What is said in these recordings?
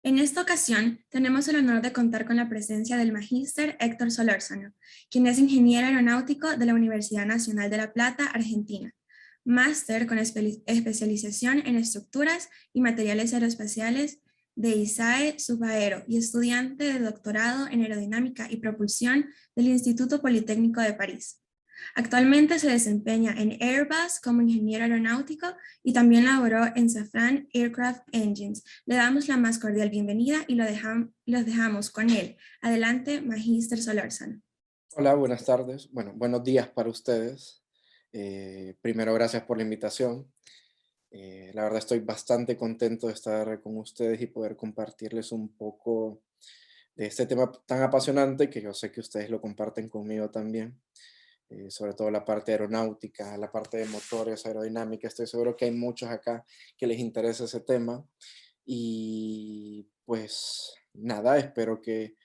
En esta ocasión, tenemos el honor de contar con la presencia del magíster Héctor Solórzano, quien es ingeniero aeronáutico de la Universidad Nacional de La Plata, Argentina, máster con especialización en estructuras y materiales aeroespaciales de ISAE Subaero y estudiante de doctorado en aerodinámica y propulsión del Instituto Politécnico de París. Actualmente se desempeña en Airbus como ingeniero aeronáutico y también laboró en Safran Aircraft Engines. Le damos la más cordial bienvenida y los dejamos con él. Adelante, Magíster Solórzano. Hola, buenas tardes. Bueno, buenos días para ustedes. Primero, gracias por la invitación. La verdad estoy bastante contento de estar con ustedes y poder compartirles un poco de este tema tan apasionante que yo sé que ustedes lo comparten conmigo también. Sobre todo la parte aeronáutica, la parte de motores, aerodinámica. Estoy seguro que hay muchos acá que les interesa ese tema. Y pues nada, espero que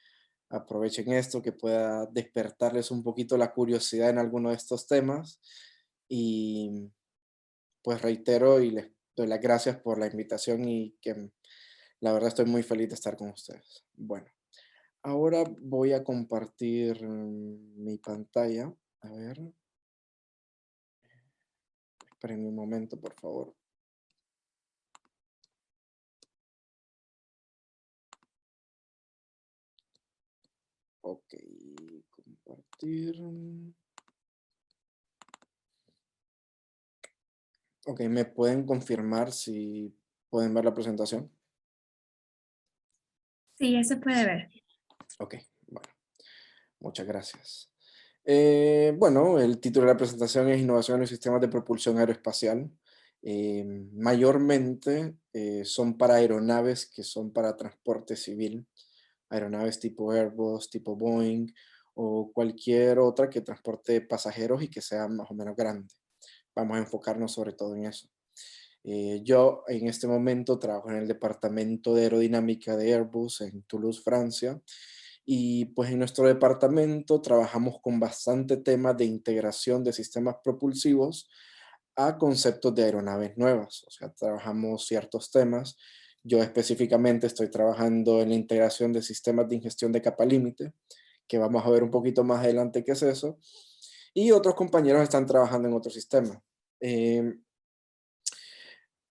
aprovechen esto, que pueda despertarles un poquito la curiosidad en alguno de estos temas. Y pues reitero y les doy las gracias por la invitación y que la verdad estoy muy feliz de estar con ustedes. Bueno, ahora voy a compartir mi pantalla. A ver, esperen un momento, por favor. Ok, compartir. Ok, ¿me pueden confirmar si pueden ver la presentación? Sí, ya se puede ver. Ok, bueno, muchas gracias. Bueno, el título de la presentación es Innovación en sistemas de propulsión aeroespacial. Mayormente son para aeronaves que son para transporte civil, aeronaves tipo Airbus, tipo Boeing o cualquier otra que transporte pasajeros y que sea más o menos grande. Vamos a enfocarnos sobre todo en eso. Yo en este momento trabajo en el departamento de aerodinámica de Airbus en Toulouse, Francia, y pues en nuestro departamento trabajamos con bastante temas de integración de sistemas propulsivos a conceptos de aeronaves nuevas. O sea, trabajamos ciertos temas. Yo específicamente estoy trabajando en la integración de sistemas de ingestión de capa límite, que vamos a ver un poquito más adelante qué es eso. Y otros compañeros están trabajando en otro sistema. Eh,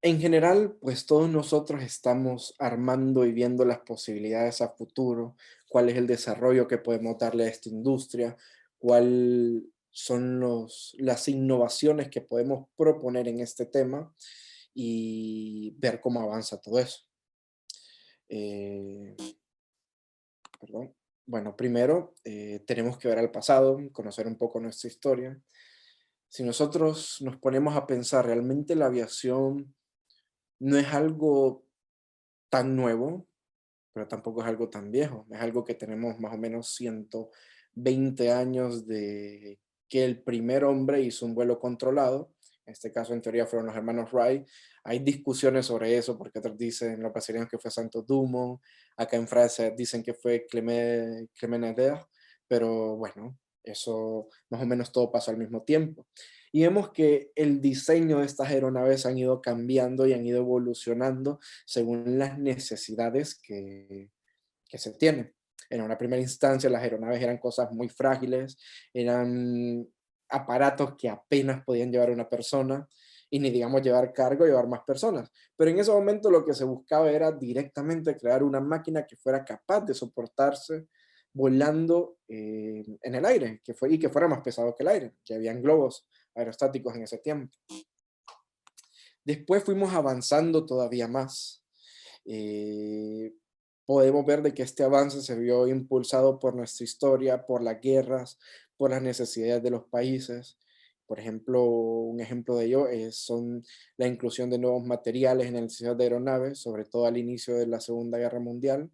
en general, pues todos nosotros estamos armando y viendo las posibilidades a futuro, cuál es el desarrollo que podemos darle a esta industria, cuáles son las innovaciones que podemos proponer en este tema y ver cómo avanza todo eso. Eh, perdón. Bueno, primero tenemos que ver al pasado, conocer un poco nuestra historia. Si nosotros nos ponemos a pensar, realmente la aviación no es algo tan nuevo, pero tampoco es algo tan viejo. Es algo que tenemos más o menos 120 años de que el primer hombre hizo un vuelo controlado. En este caso, en teoría, fueron los hermanos Wright. Hay discusiones sobre eso, porque otros dicen, los brasileños, que fue Santos Dumont. Acá en Francia dicen que fue Clement Ader, pero bueno, eso más o menos todo pasó al mismo tiempo. Y vemos que el diseño de estas aeronaves han ido cambiando y han ido evolucionando según las necesidades que se tienen. En una primera instancia, las aeronaves eran cosas muy frágiles, eran aparatos que apenas podían llevar una persona, y ni digamos llevar cargo, llevar más personas. Pero en ese momento lo que se buscaba era directamente crear una máquina que fuera capaz de soportarse volando en el aire, y que fuera más pesado que el aire, que habían globos aerostáticos en ese tiempo. Después fuimos avanzando todavía más. Eh, Podemos ver de que este avance se vio impulsado por nuestra historia, por las guerras, por las necesidades de los países. Por ejemplo, un ejemplo de ello son la inclusión de nuevos materiales en el diseño de aeronaves, sobre todo al inicio de la Segunda Guerra Mundial.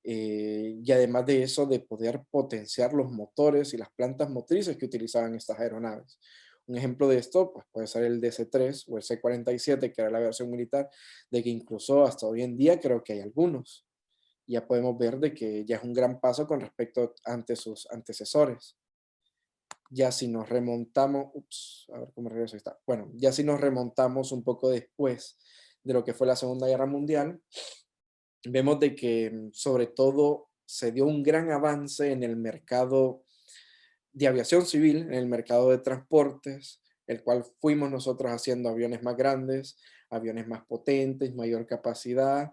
Y además de eso, de poder potenciar los motores y las plantas motrices que utilizaban estas aeronaves. Un ejemplo de esto pues, puede ser el DC-3 o el C-47, que era la versión militar, de que incluso hasta hoy en día creo que hay algunos. Ya podemos ver de que ya es un gran paso con respecto ante sus antecesores. Ya si nos remontamos, a ver cómo regreso, ahí está. Bueno, ya si nos remontamos un poco después de lo que fue la Segunda Guerra Mundial, vemos de que sobre todo se dio un gran avance en el mercado de aviación civil, en el mercado de transportes, el cual fuimos nosotros haciendo aviones más grandes, aviones más potentes, mayor capacidad,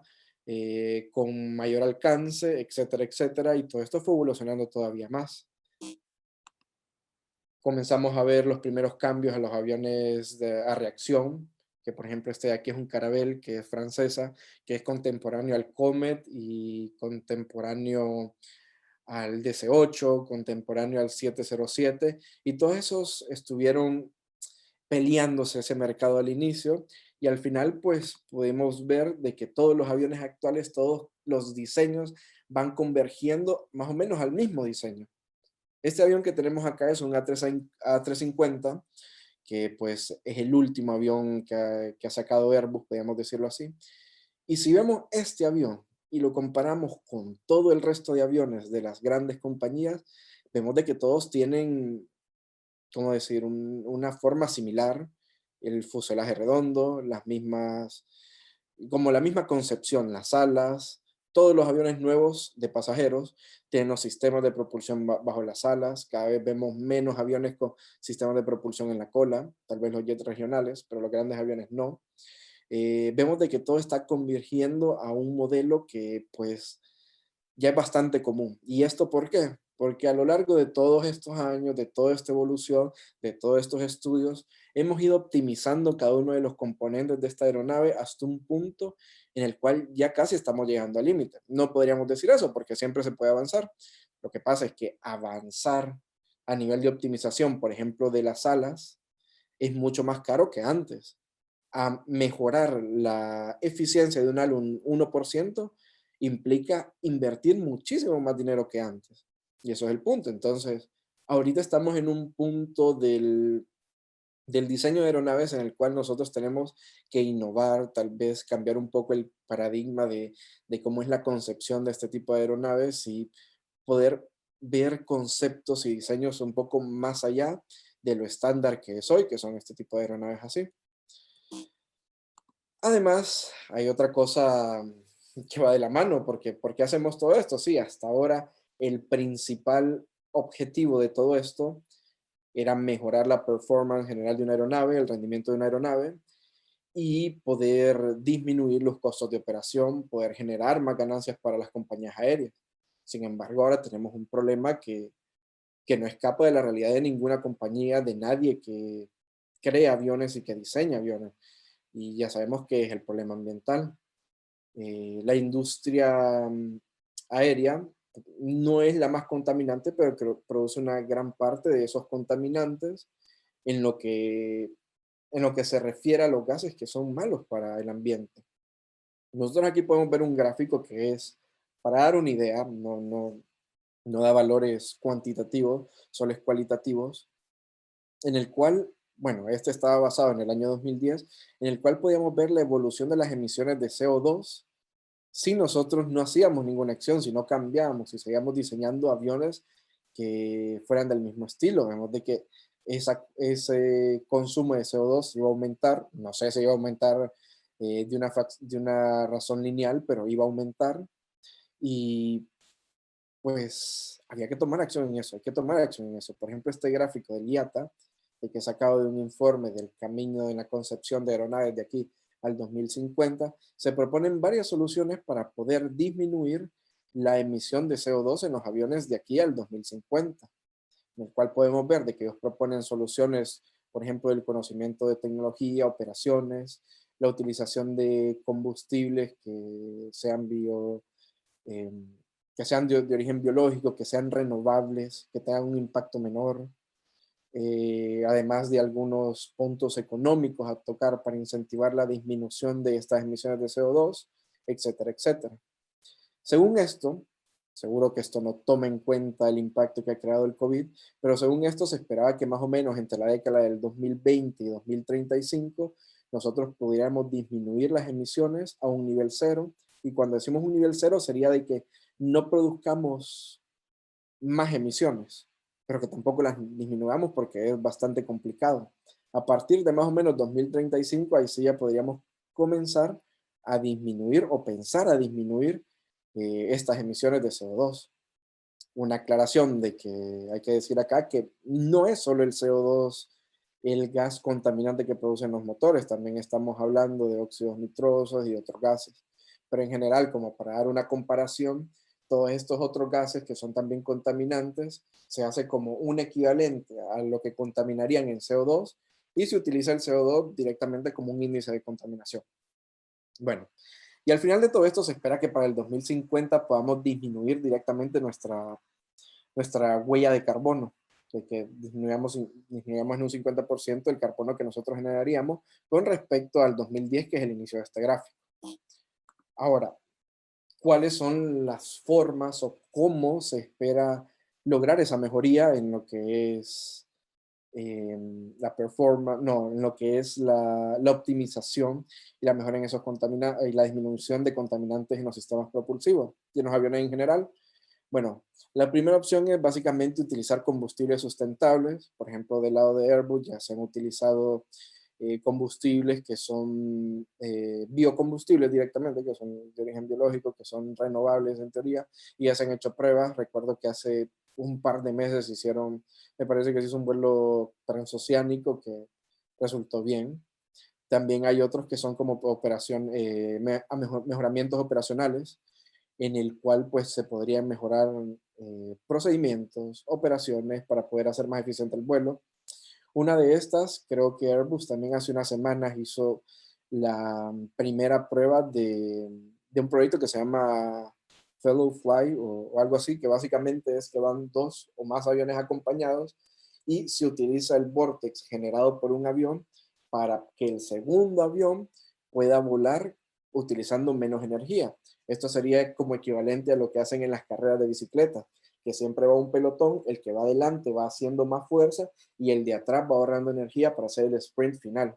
con mayor alcance, etcétera, etcétera, y todo esto fue evolucionando todavía más. Comenzamos a ver los primeros cambios a los aviones a reacción, que por ejemplo este de aquí es un Caravelle, que es francesa, que es contemporáneo al Comet y contemporáneo al DC-8, contemporáneo al 707, y todos esos estuvieron peleándose ese mercado al inicio, y al final pues pudimos ver de que todos los aviones actuales, todos los diseños van convergiendo más o menos al mismo diseño. Este avión que tenemos acá es un A350, que pues es el último avión que ha sacado Airbus, podríamos decirlo así. Y si vemos este avión y lo comparamos con todo el resto de aviones de las grandes compañías, vemos de que todos tienen, ¿cómo decir?, una forma similar, el fuselaje redondo, las mismas, como la misma concepción, las alas, todos los aviones nuevos de pasajeros tienen los sistemas de propulsión bajo las alas, cada vez vemos menos aviones con sistemas de propulsión en la cola, tal vez los jets regionales, pero los grandes aviones no. Vemos de que todo está convergiendo a un modelo que pues ya es bastante común. ¿Y esto por qué? Porque a lo largo de todos estos años, de toda esta evolución, de todos estos estudios, hemos ido optimizando cada uno de los componentes de esta aeronave hasta un punto en el cual ya casi estamos llegando al límite. No podríamos decir eso porque siempre se puede avanzar. Lo que pasa es que avanzar a nivel de optimización, por ejemplo, de las alas, es mucho más caro que antes. A mejorar la eficiencia de un ala un 1% implica invertir muchísimo más dinero que antes. Y eso es el punto. Entonces, ahorita estamos en un punto del diseño de aeronaves en el cual nosotros tenemos que innovar, tal vez cambiar un poco el paradigma de cómo es la concepción de este tipo de aeronaves y poder ver conceptos y diseños un poco más allá de lo estándar que es hoy, que son este tipo de aeronaves así. Además, hay otra cosa que va de la mano, porque ¿por qué hacemos todo esto? Sí, hasta ahora el principal objetivo de todo esto era mejorar la performance general de una aeronave, el rendimiento de una aeronave, y poder disminuir los costos de operación, poder generar más ganancias para las compañías aéreas. Sin embargo, ahora tenemos un problema que no escapa de la realidad de ninguna compañía, de nadie que crea aviones y que diseña aviones. Y ya sabemos que es el problema ambiental. La industria aérea no es la más contaminante, pero produce una gran parte de esos contaminantes en lo que, en lo que se refiere a los gases que son malos para el ambiente. Nosotros aquí podemos ver un gráfico que es, para dar una idea, no da valores cuantitativos, solo es cualitativos, en el cual, bueno, este estaba basado en el año 2010, en el cual podíamos ver la evolución de las emisiones de CO2 si nosotros no hacíamos ninguna acción, si no cambiábamos, si seguíamos diseñando aviones que fueran del mismo estilo. Vemos de que ese consumo de CO2 iba a aumentar, no sé si iba a aumentar de una razón lineal, pero iba a aumentar y pues había que tomar acción en eso, hay que tomar acción en eso. Por ejemplo, este gráfico del IATA, el que he sacado de un informe del camino de la concepción de aeronaves de aquí al 2050, se proponen varias soluciones para poder disminuir la emisión de CO2 en los aviones de aquí al 2050, en el cual podemos ver de que ellos proponen soluciones, por ejemplo, del conocimiento de tecnología, operaciones, la utilización de combustibles que sean em, de origen biológico, que sean renovables, que tengan un impacto menor, además de algunos puntos económicos a tocar para incentivar la disminución de estas emisiones de CO2, etcétera, etcétera. Según esto, seguro que esto no toma en cuenta el impacto que ha creado el COVID, pero según esto se esperaba que más o menos entre la década del 2020 y 2035 nosotros pudiéramos disminuir las emisiones a un nivel cero, y cuando decimos un nivel cero sería de que no produzcamos más emisiones, pero que tampoco las disminuyamos porque es bastante complicado. A partir de más o menos 2035, ahí sí ya podríamos comenzar a disminuir o pensar a disminuir estas emisiones de CO2. Una aclaración de que hay que decir acá que no es solo el CO2 el gas contaminante que producen los motores, también estamos hablando de óxidos nitrosos y otros gases. Pero en general, como para dar una comparación, todos estos otros gases que son también contaminantes se hace como un equivalente a lo que contaminarían en CO2 y se utiliza el CO2 directamente como un índice de contaminación. Bueno, y al final de todo esto se espera que para el 2050 podamos disminuir directamente nuestra huella de carbono, de que disminuyamos en un 50% el carbono que nosotros generaríamos con respecto al 2010, que es el inicio de este gráfico. Ahora, ¿cuáles son las formas o cómo se espera lograr esa mejoría en lo que es la performance, no, en lo que es la optimización y la mejora en esos y la disminución de contaminantes en los sistemas propulsivos y en los aviones en general? Bueno, la primera opción es básicamente utilizar combustibles sustentables. Por ejemplo, del lado de Airbus ya se han utilizado combustibles que son biocombustibles directamente, que son de origen biológico, que son renovables en teoría, y ya se han hecho pruebas. Recuerdo que hace un par de meses hicieron, me parece que se hizo un vuelo transoceánico que resultó bien. También hay otros que son como mejoramientos operacionales, en el cual pues se podrían mejorar procedimientos, operaciones para poder hacer más eficiente el vuelo. Una de estas, creo que Airbus también hace unas semanas hizo la primera prueba de un proyecto que se llama Fellow Fly o algo así, que básicamente es que van dos o más aviones acompañados y se utiliza el vórtex generado por un avión para que el segundo avión pueda volar utilizando menos energía. Esto sería como equivalente a lo que hacen en las carreras de bicicleta, que siempre va un pelotón, el que va adelante va haciendo más fuerza y el de atrás va ahorrando energía para hacer el sprint final.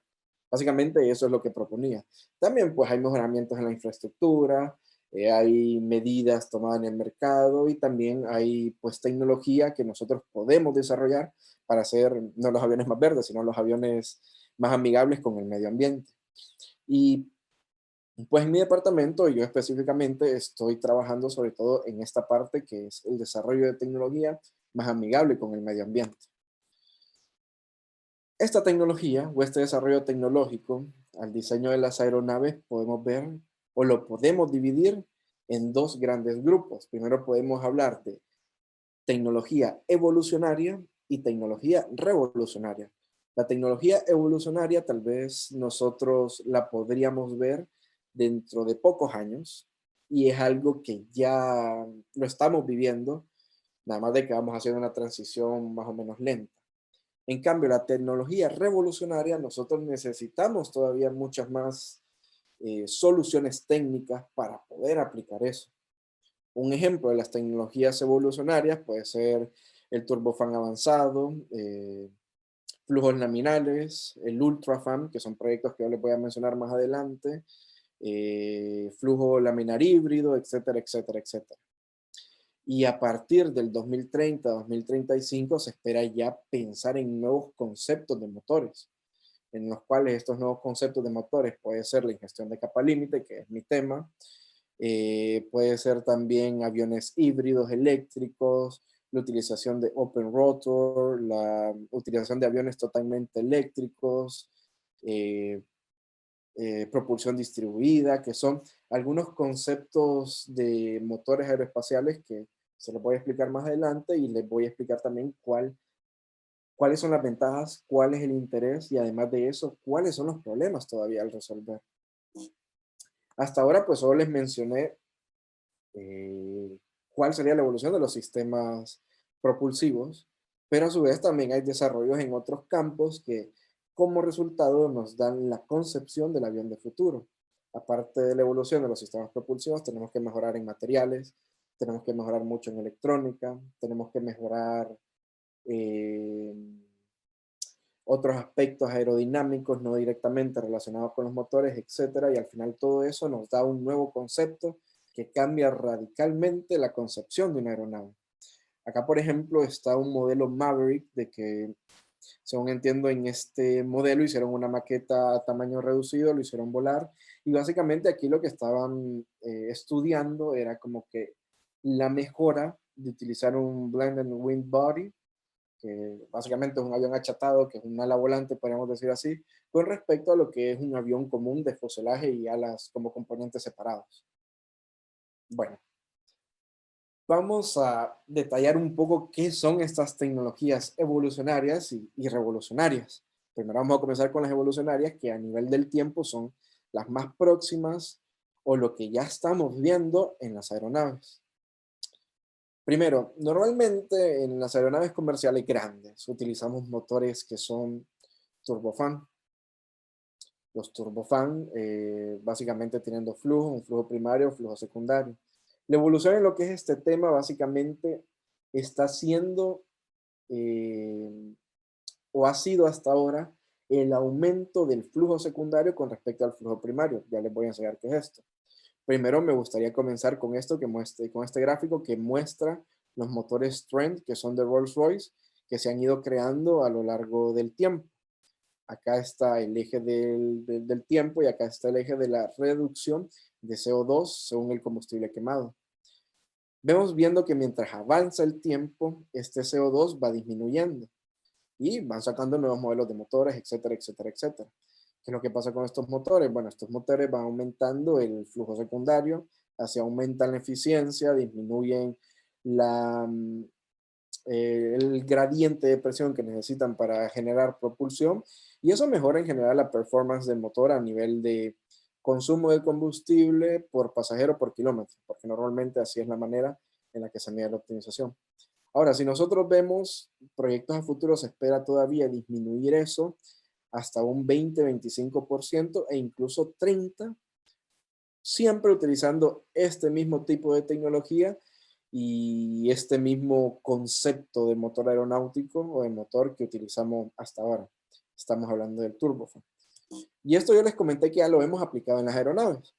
Básicamente eso es lo que proponía. También pues hay mejoramientos en la infraestructura, hay medidas tomadas en el mercado y también hay pues tecnología que nosotros podemos desarrollar para hacer no los aviones más verdes, sino los aviones más amigables con el medio ambiente. Y pues en mi departamento, yo específicamente estoy trabajando sobre todo en esta parte que es el desarrollo de tecnología más amigable con el medio ambiente. Esta tecnología o este desarrollo tecnológico al diseño de las aeronaves podemos ver o lo podemos dividir en dos grandes grupos. Primero podemos hablar de tecnología evolucionaria y tecnología revolucionaria. La tecnología evolucionaria tal vez nosotros la podríamos ver dentro de pocos años y es algo que ya lo estamos viviendo, nada más de que vamos haciendo una transición más o menos lenta. En cambio, la tecnología revolucionaria, nosotros necesitamos todavía muchas más soluciones técnicas para poder aplicar eso. Un ejemplo de las tecnologías evolucionarias puede ser el turbofan avanzado, flujos laminales, el ultrafan, que son proyectos que yo les voy a mencionar más adelante, flujo laminar híbrido, etcétera, etcétera, etcétera. Y a partir del 2030-2035 se espera ya pensar en nuevos conceptos de motores, en los cuales estos nuevos conceptos de motores puede ser la ingestión de capa límite, que es mi tema, puede ser también aviones híbridos eléctricos, la utilización de open rotor, la utilización de aviones totalmente eléctricos, eh, propulsión distribuida, que son algunos conceptos de motores aeroespaciales que se los voy a explicar más adelante y les voy a explicar también cuáles son las ventajas, cuál es el interés y además de eso, cuáles son los problemas todavía al resolver. Hasta ahora pues solo les mencioné cuál sería la evolución de los sistemas propulsivos, pero a su vez también hay desarrollos en otros campos que como resultado nos dan la concepción del avión de futuro. Aparte de la evolución de los sistemas propulsivos, tenemos que mejorar en materiales, tenemos que mejorar mucho en electrónica, tenemos que mejorar eh, otros aspectos aerodinámicos no directamente relacionados con los motores, etcétera, y al final todo eso nos da un nuevo concepto que cambia radicalmente la concepción de una aeronave. Acá, por ejemplo, está un modelo Maverick de que Según entiendo, en este modelo hicieron una maqueta a tamaño reducido, lo hicieron volar, y básicamente aquí lo que estaban estudiando era como que la mejora de utilizar un blend and wing body, que básicamente es un avión achatado, que es un ala volante, podríamos decir así, con respecto a lo que es un avión común de fuselaje y alas como componentes separados. Bueno, vamos a detallar un poco qué son estas tecnologías evolucionarias y revolucionarias. Primero vamos a comenzar con las evolucionarias, que a nivel del tiempo son las más próximas o lo que ya estamos viendo en las aeronaves. Primero, normalmente en las aeronaves comerciales grandes utilizamos motores que son turbofan. Los turbofan básicamente tienen dos flujos, un flujo primario, un flujo secundario. La evolución en lo que es este tema básicamente está siendo eh, o ha sido hasta ahora el aumento del flujo secundario con respecto al flujo primario. Ya les voy a enseñar qué es esto. Primero me gustaría comenzar con esto que muestre, con este gráfico que muestra los motores Trent, que son de Rolls-Royce, que se han ido creando a lo largo del tiempo. Acá está el eje del tiempo y acá está el eje de la reducción de CO2 según el combustible quemado. Vemos viendo que mientras avanza el tiempo, este CO2 va disminuyendo y van sacando nuevos modelos de motores, etcétera, etcétera, etcétera. ¿Qué es lo que pasa con estos motores? Bueno, estos motores van aumentando el flujo secundario, así aumentan la eficiencia, disminuyen la, el gradiente de presión que necesitan para generar propulsión y eso mejora en general la performance del motor a nivel de consumo de combustible por pasajero por kilómetro, porque normalmente así es la manera en la que se mide la optimización. Ahora, si nosotros vemos proyectos a futuro, se espera todavía disminuir eso hasta un 20-25% e incluso 30%, siempre utilizando este mismo tipo de tecnología y este mismo concepto de motor aeronáutico o de motor que utilizamos hasta ahora. Estamos hablando del turbofan. Y esto yo les comenté que ya lo hemos aplicado en las aeronaves.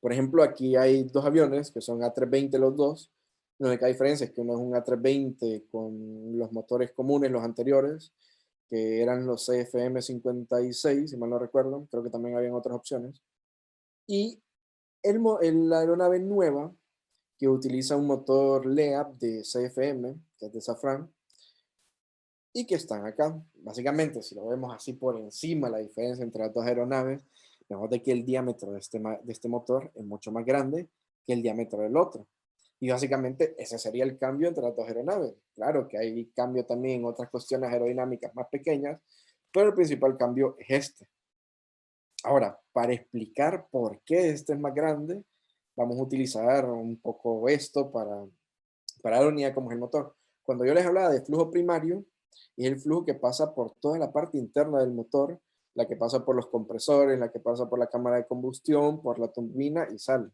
Por ejemplo, aquí hay dos aviones que son A320 los dos. La única diferencia es que uno es un A320 con los motores comunes, los anteriores, que eran los CFM56, si mal no recuerdo. Creo que también habían otras opciones. Y la aeronave nueva, que utiliza un motor LEAP de CFM, que es de Safran, y que están acá. Básicamente, si lo vemos así por encima, la diferencia entre las dos aeronaves, vemos de que el diámetro de este motor es mucho más grande que el diámetro del otro. Y básicamente ese sería el cambio entre las dos aeronaves. Claro que hay cambio también en otras cuestiones aerodinámicas más pequeñas, pero el principal cambio es este. Ahora, para explicar por qué este es más grande, vamos a utilizar un poco esto para dar unidad como es el motor. Cuando yo les hablaba de flujo primario, es el flujo que pasa por toda la parte interna del motor, la que pasa por los compresores, la que pasa por la cámara de combustión, por la turbina y sale.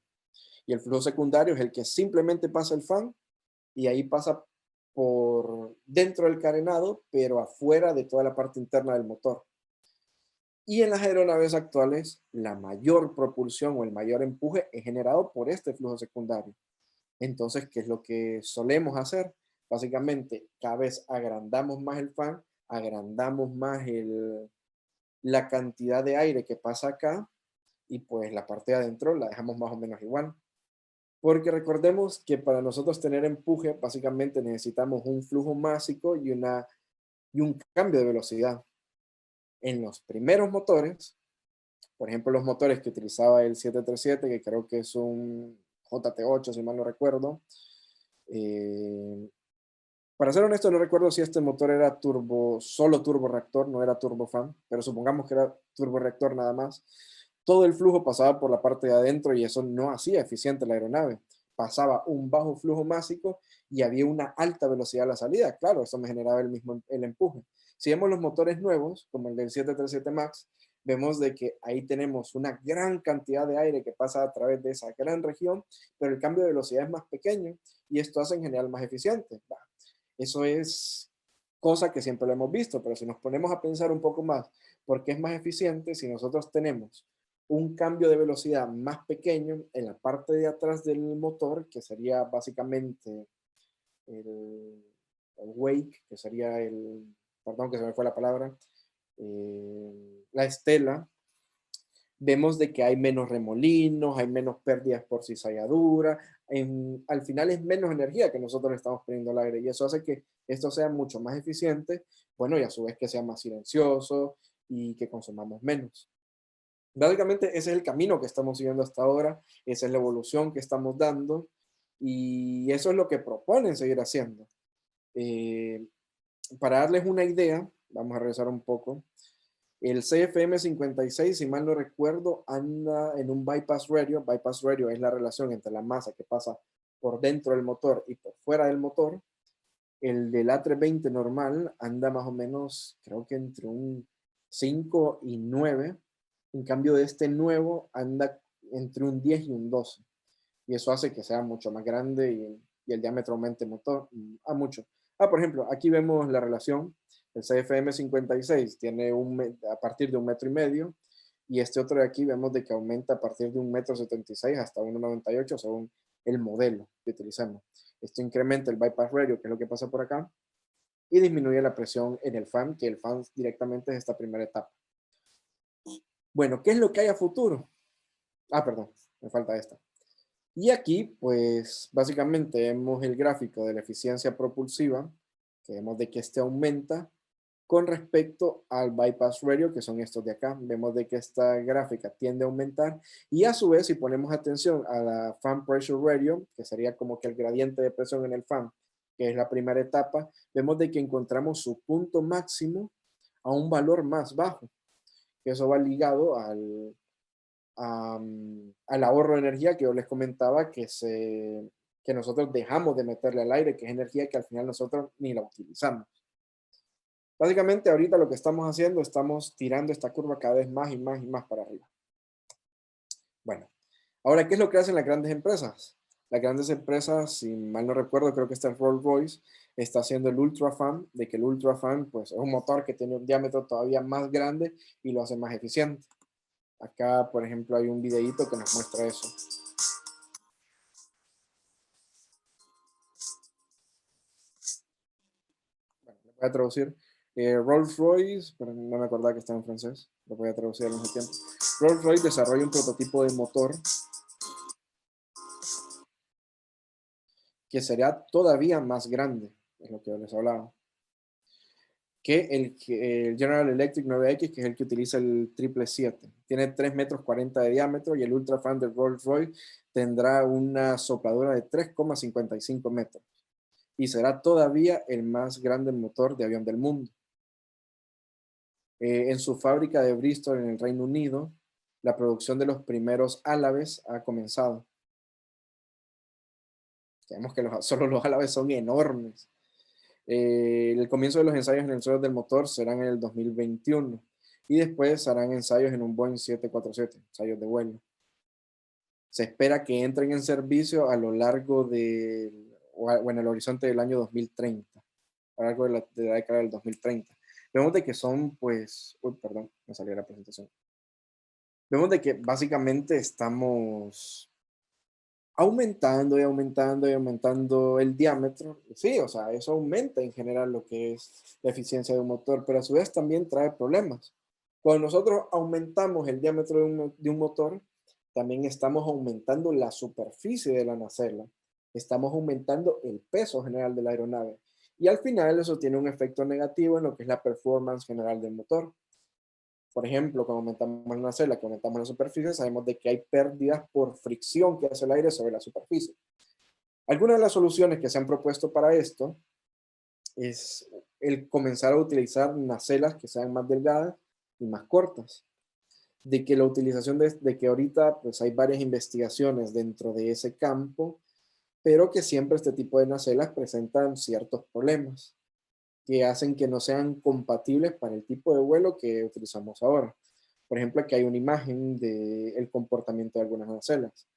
Y el flujo secundario es el que simplemente pasa el fan y ahí pasa por dentro del carenado, pero afuera de toda la parte interna del motor. Y en las aeronaves actuales, la mayor propulsión o el mayor empuje es generado por este flujo secundario. Entonces, ¿qué es lo que solemos hacer? Básicamente, cada vez agrandamos más el fan, agrandamos más la cantidad de aire que pasa acá y pues la parte de adentro la dejamos más o menos igual. Porque recordemos que para nosotros tener empuje, básicamente necesitamos un flujo másico y un cambio de velocidad. En los primeros motores, por ejemplo, los motores que utilizaba el 737, que creo que es un JT8, si mal no recuerdo. Para ser honesto, no recuerdo si este motor era solo turborreactor, no era turbofan, pero supongamos que era turborreactor nada más. Todo el flujo pasaba por la parte de adentro y eso no hacía eficiente la aeronave. Pasaba un bajo flujo másico y había una alta velocidad a la salida. Claro, eso me generaba el empuje. Si vemos los motores nuevos, como el del 737 MAX, vemos de que ahí tenemos una gran cantidad de aire que pasa a través de esa gran región, pero el cambio de velocidad es más pequeño y esto hace en general más eficiente. Eso es cosa que siempre lo hemos visto, pero si nos ponemos a pensar un poco más, ¿por qué es más eficiente si nosotros tenemos un cambio de velocidad más pequeño en la parte de atrás del motor, que sería básicamente el wake, que sería perdón que se me fue la palabra, la estela, vemos de que hay menos remolinos, hay menos pérdidas por cizalladura, al final es menos energía que nosotros le estamos poniendo al aire y eso hace que esto sea mucho más eficiente, bueno, y a su vez que sea más silencioso y que consumamos menos. Básicamente ese es el camino que estamos siguiendo hasta ahora, esa es la evolución que estamos dando y eso es lo que proponen seguir haciendo. Eh, para darles una idea, vamos a regresar un poco, el CFM56, si mal no recuerdo, anda en un bypass radio. Bypass radio es la relación entre la masa que pasa por dentro del motor y por fuera del motor. El del A320 normal anda más o menos, creo que entre un 5 y 9. En cambio, de este nuevo anda entre un 10 y un 12. Y eso hace que sea mucho más grande y el diámetro aumente motor a mucho. Por ejemplo, aquí vemos la relación. El CFM 56 tiene a partir de 1,5 metros y este otro de aquí vemos de que aumenta a partir de 1,76 m hasta 1,98 según el modelo que utilizamos. Esto incrementa el bypass radio, que es lo que pasa por acá, y disminuye la presión en el fan, que el fan directamente es esta primera etapa. Bueno, ¿qué es lo que hay a futuro? Perdón, me falta esta. Y aquí, pues, básicamente vemos el gráfico de la eficiencia propulsiva, que vemos de que este aumenta con respecto al bypass radio, que son estos de acá. Vemos de que esta gráfica tiende a aumentar y a su vez, si ponemos atención a la fan pressure radio, que sería como que el gradiente de presión en el fan, que es la primera etapa, vemos de que encontramos su punto máximo a un valor más bajo. Eso va ligado al ahorro de energía que yo les comentaba que nosotros dejamos de meterle al aire, que es energía que al final nosotros ni la utilizamos. Básicamente ahorita lo que estamos haciendo, estamos tirando esta curva cada vez más y más y más para arriba. Bueno, ahora, ¿qué es lo que hacen las grandes empresas? Las grandes empresas, si mal no recuerdo, creo que está el Rolls-Royce, está haciendo el UltraFan, de que el UltraFan pues, es un motor que tiene un diámetro todavía más grande y lo hace más eficiente. Acá, por ejemplo, hay un videíto que nos muestra eso. Bueno, lo voy a traducir. Rolls-Royce, pero no me acordaba que estaba en francés, lo voy a traducir al mismo tiempo. Rolls-Royce desarrolla un prototipo de motor que será todavía más grande, es lo que yo les hablaba, que el General Electric 9X, que es el que utiliza el 777. Tiene 3,40 metros de diámetro y el Ultrafan del Rolls-Royce tendrá una sopladura de 3,55 metros y será todavía el más grande motor de avión del mundo. En su fábrica de Bristol, en el Reino Unido, la producción de los primeros álabes ha comenzado. Sabemos que solo los álabes son enormes. El comienzo de los ensayos en el suelo del motor serán en el 2021 y después harán ensayos en un Boeing 747, ensayos de vuelo. Se espera que entren en servicio a lo largo o en el horizonte del año 2030, a lo largo de la década del 2030. Vemos de que son, pues, perdón, me salió la presentación. Vemos de que básicamente estamos aumentando y aumentando y aumentando el diámetro. Sí, o sea, eso aumenta en general lo que es la eficiencia de un motor, pero a su vez también trae problemas. Cuando nosotros aumentamos el diámetro de un motor, también estamos aumentando la superficie de la nacela, estamos aumentando el peso general de la aeronave y al final eso tiene un efecto negativo en lo que es la performance general del motor. Por ejemplo, cuando aumentamos la nacela, que aumentamos la superficie, sabemos de que hay pérdidas por fricción que hace el aire sobre la superficie. Algunas de las soluciones que se han propuesto para esto es el comenzar a utilizar nacelas que sean más delgadas y más cortas. De que la utilización de que ahorita pues hay varias investigaciones dentro de ese campo, pero que siempre este tipo de nacelas presentan ciertos problemas que hacen que no sean compatibles para el tipo de vuelo que utilizamos ahora. Por ejemplo, aquí hay una imagen del comportamiento de algunas nacelas.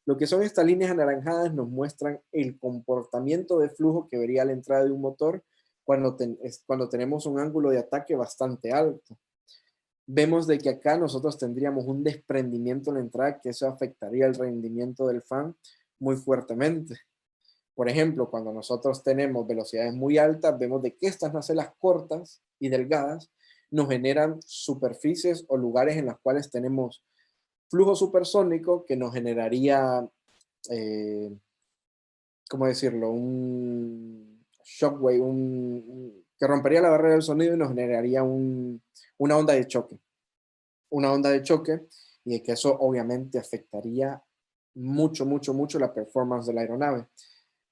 Lo que son estas líneas anaranjadas nos muestran el comportamiento de flujo que vería a la entrada de un motor cuando tenemos un ángulo de ataque bastante alto. Vemos de que acá nosotros tendríamos un desprendimiento en la entrada que eso afectaría el rendimiento del fan muy fuertemente. Por ejemplo, cuando nosotros tenemos velocidades muy altas, vemos de que estas nacelas cortas y delgadas nos generan superficies o lugares en las cuales tenemos flujo supersónico que nos generaría, eh, ¿cómo decirlo? Un shockwave, que rompería la barrera del sonido y nos generaría una onda de choque. Una onda de choque y que eso obviamente afectaría mucho, mucho, mucho la performance de la aeronave,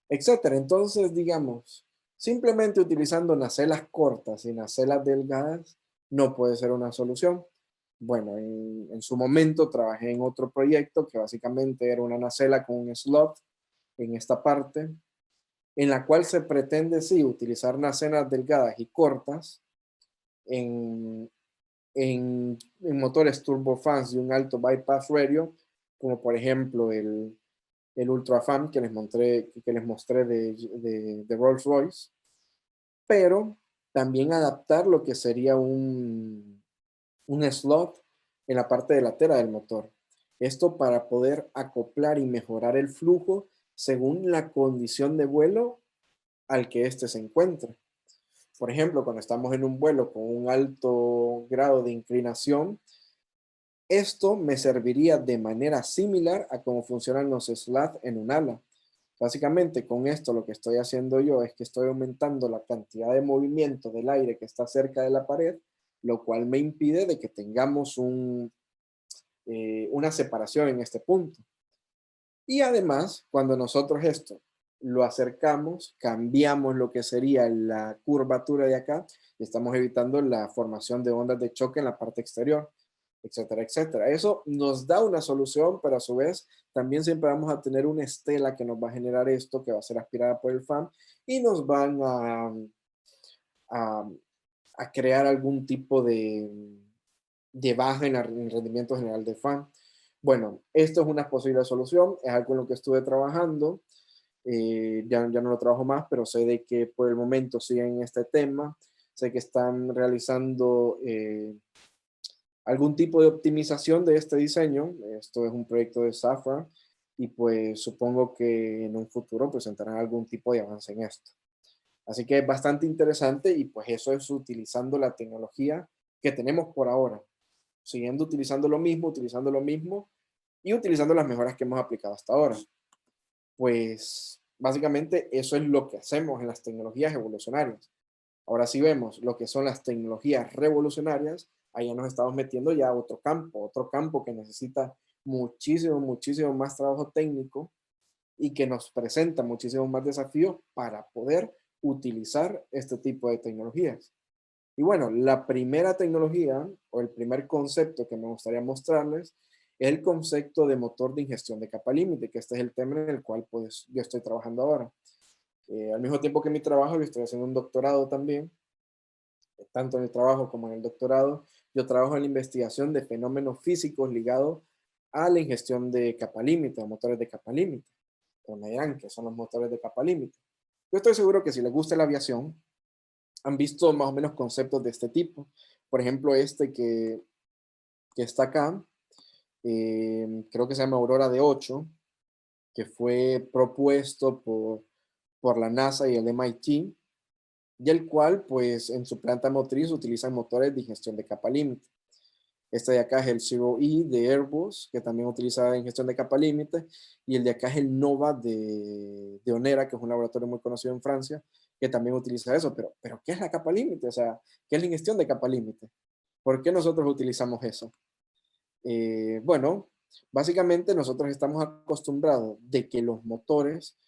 etcétera. Entonces, digamos, simplemente utilizando nacelas cortas y nacelas delgadas no puede ser una solución. Bueno, en su momento trabajé en otro proyecto que básicamente era una nacela con un slot en esta parte, en la cual se pretende, sí, utilizar nacelas delgadas y cortas en, en motores turbofans de un alto bypass radio, como por ejemplo el Ultrafan que les mostré de Rolls-Royce, pero también adaptar lo que sería un slot en la parte delantera del motor. Esto para poder acoplar y mejorar el flujo según la condición de vuelo al que éste se encuentre. Por ejemplo, cuando estamos en un vuelo con un alto grado de inclinación, esto me serviría de manera similar a cómo funcionan los slats en un ala. Básicamente, con esto lo que estoy haciendo yo es que estoy aumentando la cantidad de movimiento del aire que está cerca de la pared, lo cual me impide de que tengamos una separación en este punto. Y además, cuando nosotros esto lo acercamos, cambiamos lo que sería la curvatura de acá y estamos evitando la formación de ondas de choque en la parte exterior, etcétera, etcétera. Eso nos da una solución, pero a su vez también siempre vamos a tener una estela que nos va a generar esto, que va a ser aspirada por el fan y nos van a, a crear algún tipo de baja en el rendimiento general del fan. Bueno, esto es una posible solución, es algo en lo que estuve trabajando, ya no lo trabajo más, pero sé de que por el momento siguen este tema, sé que están realizando algún tipo de optimización de este diseño, esto es un proyecto de Safran, y pues supongo que en un futuro presentarán algún tipo de avance en esto. Así que es bastante interesante y pues eso es utilizando la tecnología que tenemos por ahora, siguiendo utilizando lo mismo y utilizando las mejoras que hemos aplicado hasta ahora. Pues básicamente eso es lo que hacemos en las tecnologías evolucionarias. Ahora sí vemos lo que son las tecnologías revolucionarias, allá nos estamos metiendo ya a otro campo que necesita muchísimo, muchísimo más trabajo técnico y que nos presenta muchísimos más desafíos para poder utilizar este tipo de tecnologías. Y bueno, la primera tecnología o el primer concepto que me gustaría mostrarles es el concepto de motor de ingestión de capa límite, que este es el tema en el cual pues yo estoy trabajando ahora. Al mismo tiempo que mi trabajo, yo estoy haciendo un doctorado también, tanto en el trabajo como en el doctorado. Yo trabajo en la investigación de fenómenos físicos ligados a la ingestión de capa límite, a motores de capa límite. Pero me dirán que son los motores de capa límite. Yo estoy seguro que si les gusta la aviación, han visto más o menos conceptos de este tipo. Por ejemplo, este que está acá, creo que se llama Aurora de 8, que fue propuesto por la NASA y el MIT, y el cual, pues, en su planta motriz utilizan motores de ingestión de capa límite. Este de acá es el Zero E de Airbus, que también utiliza ingestión de capa límite, y el de acá es el Nova de Onera, que es un laboratorio muy conocido en Francia, que también utiliza eso. Pero ¿qué es la capa límite? O sea, ¿qué es la ingestión de capa límite? ¿Por qué nosotros utilizamos eso? Bueno, básicamente nosotros estamos acostumbrados de que los motores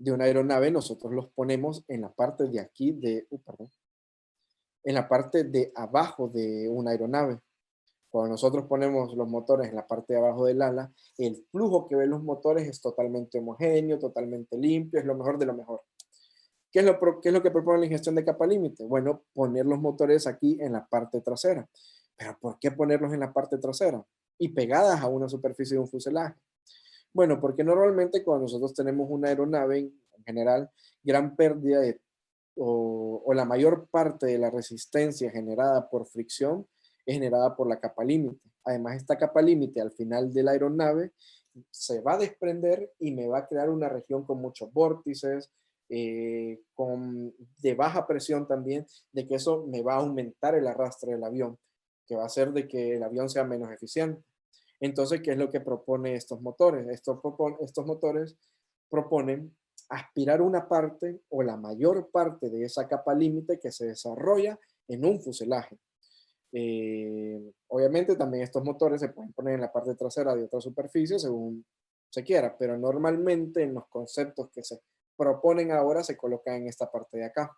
de una aeronave nosotros los ponemos en la parte de aquí perdón, en la parte de abajo de una aeronave. Cuando nosotros ponemos los motores en la parte de abajo del ala, el flujo que ven los motores es totalmente homogéneo, totalmente limpio, es lo mejor de lo mejor. ¿Qué es lo que propone la ingestión de capa límite? Bueno, poner los motores aquí en la parte trasera. ¿Pero por qué ponerlos en la parte trasera? Y pegadas a una superficie de un fuselaje. Bueno, porque normalmente cuando nosotros tenemos una aeronave, en general, gran pérdida o la mayor parte de la resistencia generada por fricción es generada por la capa límite. Además, esta capa límite al final de la aeronave se va a desprender y me va a crear una región con muchos vórtices, de baja presión también, de que eso me va a aumentar el arrastre del avión, que va a hacer de que el avión sea menos eficiente. Entonces, ¿qué es lo que propone estos motores? Estos motores proponen aspirar una parte o la mayor parte de esa capa límite que se desarrolla en un fuselaje. Obviamente también estos motores se pueden poner en la parte trasera de otra superficie según se quiera, pero normalmente en los conceptos que se proponen ahora se colocan en esta parte de acá.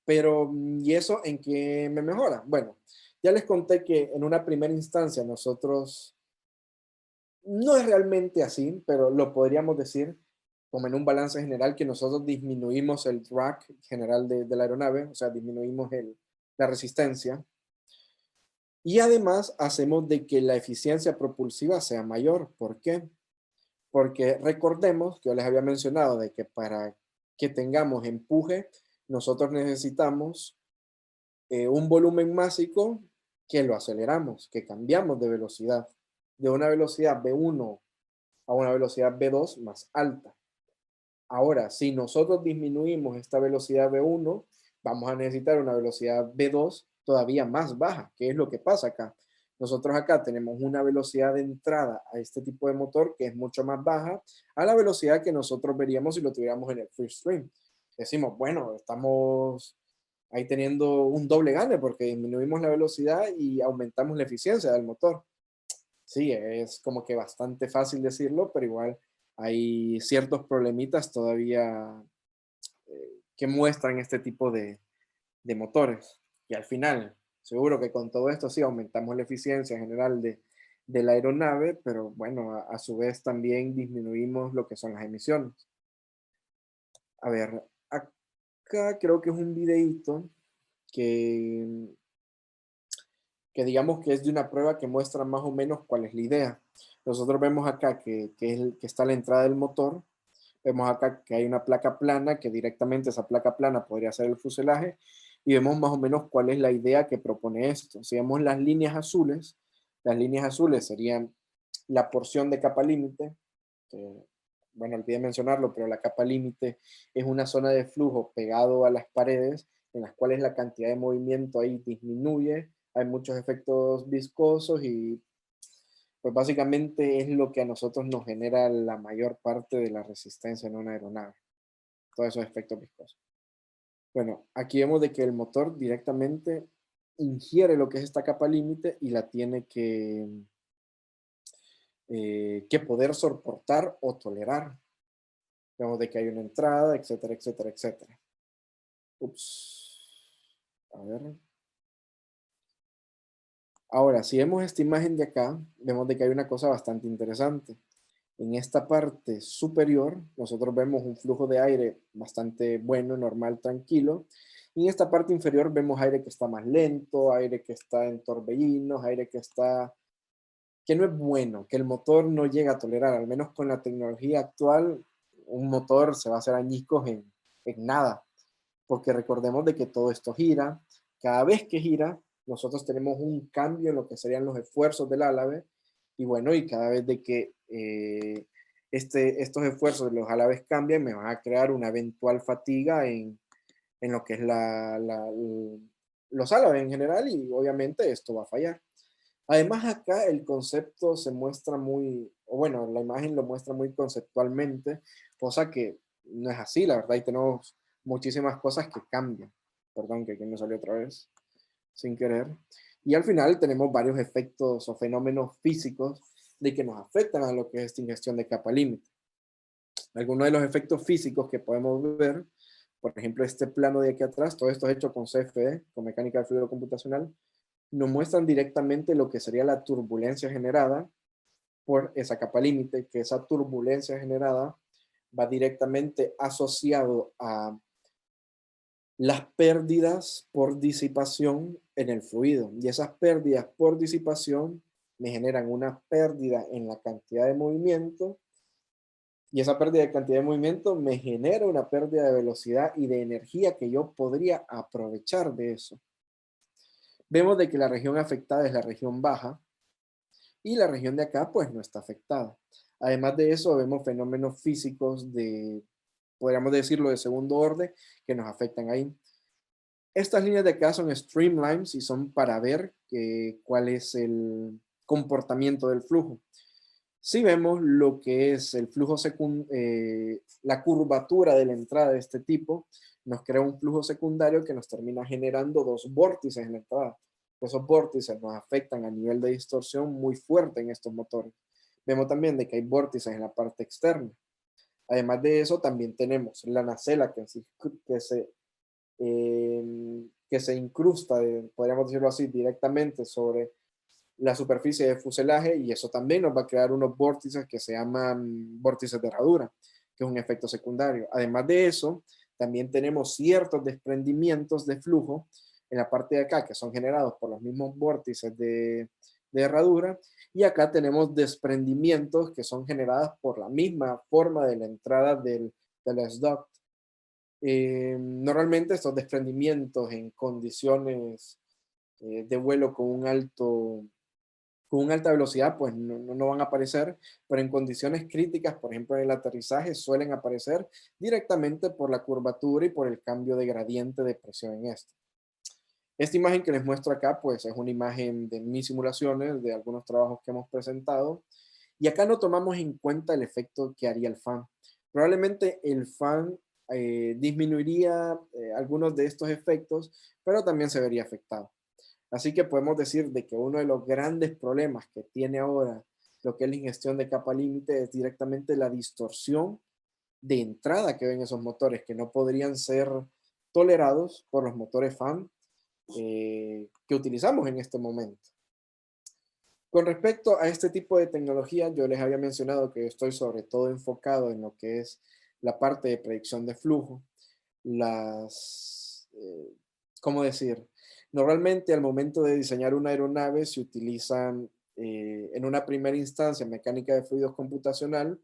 Pero, ¿y eso en qué me mejora? Bueno, ya les conté que en una primera instancia nosotros, no es realmente así, pero lo podríamos decir como en un balance general, que nosotros disminuimos el drag general de la aeronave, o sea, disminuimos la resistencia. Y además hacemos de que la eficiencia propulsiva sea mayor. ¿Por qué? Porque recordemos que yo les había mencionado de que para que tengamos empuje, nosotros necesitamos un volumen másico que lo aceleramos, que cambiamos de velocidad, de una velocidad V1 a una velocidad V2 más alta. Ahora, si nosotros disminuimos esta velocidad V1, vamos a necesitar una velocidad V2 todavía más baja. ¿Qué es lo que pasa acá? Nosotros acá tenemos una velocidad de entrada a este tipo de motor que es mucho más baja a la velocidad que nosotros veríamos si lo tuviéramos en el free stream. Decimos, bueno, estamos ahí teniendo un doble gane porque disminuimos la velocidad y aumentamos la eficiencia del motor. Sí, es como que bastante fácil decirlo, pero igual hay ciertos problemitas todavía que muestran este tipo de motores. Y al final, seguro que con todo esto sí aumentamos la eficiencia general de la aeronave, pero bueno, a su vez también disminuimos lo que son las emisiones. A ver, acá creo que es un videíto que, que digamos que es de una prueba que muestra más o menos cuál es la idea. Nosotros vemos acá que está la entrada del motor. Vemos acá que hay una placa plana, que directamente esa placa plana podría ser el fuselaje, y vemos más o menos cuál es la idea que propone esto. Si vemos las líneas azules serían la porción de capa límite, que, bueno, olvidé mencionarlo, pero la capa límite es una zona de flujo pegado a las paredes, en las cuales la cantidad de movimiento ahí disminuye, hay muchos efectos viscosos y pues básicamente es lo que a nosotros nos genera la mayor parte de la resistencia en una aeronave, todos esos efectos viscosos. Bueno, aquí vemos de que el motor directamente ingiere lo que es esta capa límite y la tiene que poder soportar o tolerar. Vemos de que hay una entrada, etcétera, etcétera, etcétera. Ups. A ver. Ahora, si vemos esta imagen de acá, vemos de que hay una cosa bastante interesante. En esta parte superior, nosotros vemos un flujo de aire bastante bueno, normal, tranquilo. Y en esta parte inferior vemos aire que está más lento, aire que está en torbellinos, aire que no es bueno, que el motor no llega a tolerar. Al menos con la tecnología actual, un motor se va a hacer añicos en nada. Porque recordemos de que todo esto gira. Cada vez que gira, nosotros tenemos un cambio en lo que serían los esfuerzos del álave. Y bueno, y cada vez de que estos esfuerzos de los álabes cambian, me van a crear una eventual fatiga en lo que es los álabes en general y obviamente esto va a fallar. Además acá el concepto se muestra muy, o bueno, la imagen lo muestra muy conceptualmente, cosa que no es así, la verdad, y tenemos muchísimas cosas que cambian. Perdón, que aquí me salió otra vez, sin querer. Y al final tenemos varios efectos o fenómenos físicos de que nos afectan a lo que es esta ingestión de capa límite. Algunos de los efectos físicos que podemos ver, por ejemplo, este plano de aquí atrás, todo esto es hecho con CFD, con mecánica de fluido computacional, nos muestran directamente lo que sería la turbulencia generada por esa capa límite, que esa turbulencia generada va directamente asociado a las pérdidas por disipación en el fluido. Y esas pérdidas por disipación me generan una pérdida en la cantidad de movimiento y esa pérdida de cantidad de movimiento me genera una pérdida de velocidad y de energía que yo podría aprovechar de eso. Vemos de que la región afectada es la región baja, y la región de acá pues no está afectada. Además de eso, vemos fenómenos físicos de, podríamos decirlo, de segundo orden que nos afectan ahí. Estas líneas de acá son streamlines y son para ver cuál es el comportamiento del flujo. Si vemos lo que es el flujo la curvatura de la entrada de este tipo, nos crea un flujo secundario que nos termina generando dos vórtices en la entrada. Esos vórtices nos afectan a nivel de distorsión muy fuerte en estos motores. Vemos también de que hay vórtices en la parte externa. Además de eso, también tenemos la nacela que se incrusta, podríamos decirlo así, directamente sobre la superficie de fuselaje, y eso también nos va a crear unos vórtices que se llaman vórtices de herradura, que es un efecto secundario. Además de eso, también tenemos ciertos desprendimientos de flujo en la parte de acá que son generados por los mismos vórtices de herradura, y acá tenemos desprendimientos que son generados por la misma forma de la entrada del S-duct. Normalmente estos desprendimientos en condiciones de vuelo con una alta velocidad, pues no van a aparecer, pero en condiciones críticas, por ejemplo en el aterrizaje, suelen aparecer directamente por la curvatura y por el cambio de gradiente de presión en esto. Esta imagen que les muestro acá, pues es una imagen de mis simulaciones, de algunos trabajos que hemos presentado, y acá no tomamos en cuenta el efecto que haría el fan. Probablemente el fan disminuiría algunos de estos efectos, pero también se vería afectado. Así que podemos decir de que uno de los grandes problemas que tiene ahora lo que es la ingestión de capa límite es directamente la distorsión de entrada que ven esos motores, que no podrían ser tolerados por los motores fan que utilizamos en este momento. Con respecto a este tipo de tecnología, yo les había mencionado que estoy sobre todo enfocado en lo que es la parte de predicción de flujo, ¿cómo decir? Normalmente al momento de diseñar una aeronave se utilizan en una primera instancia mecánica de fluidos computacional,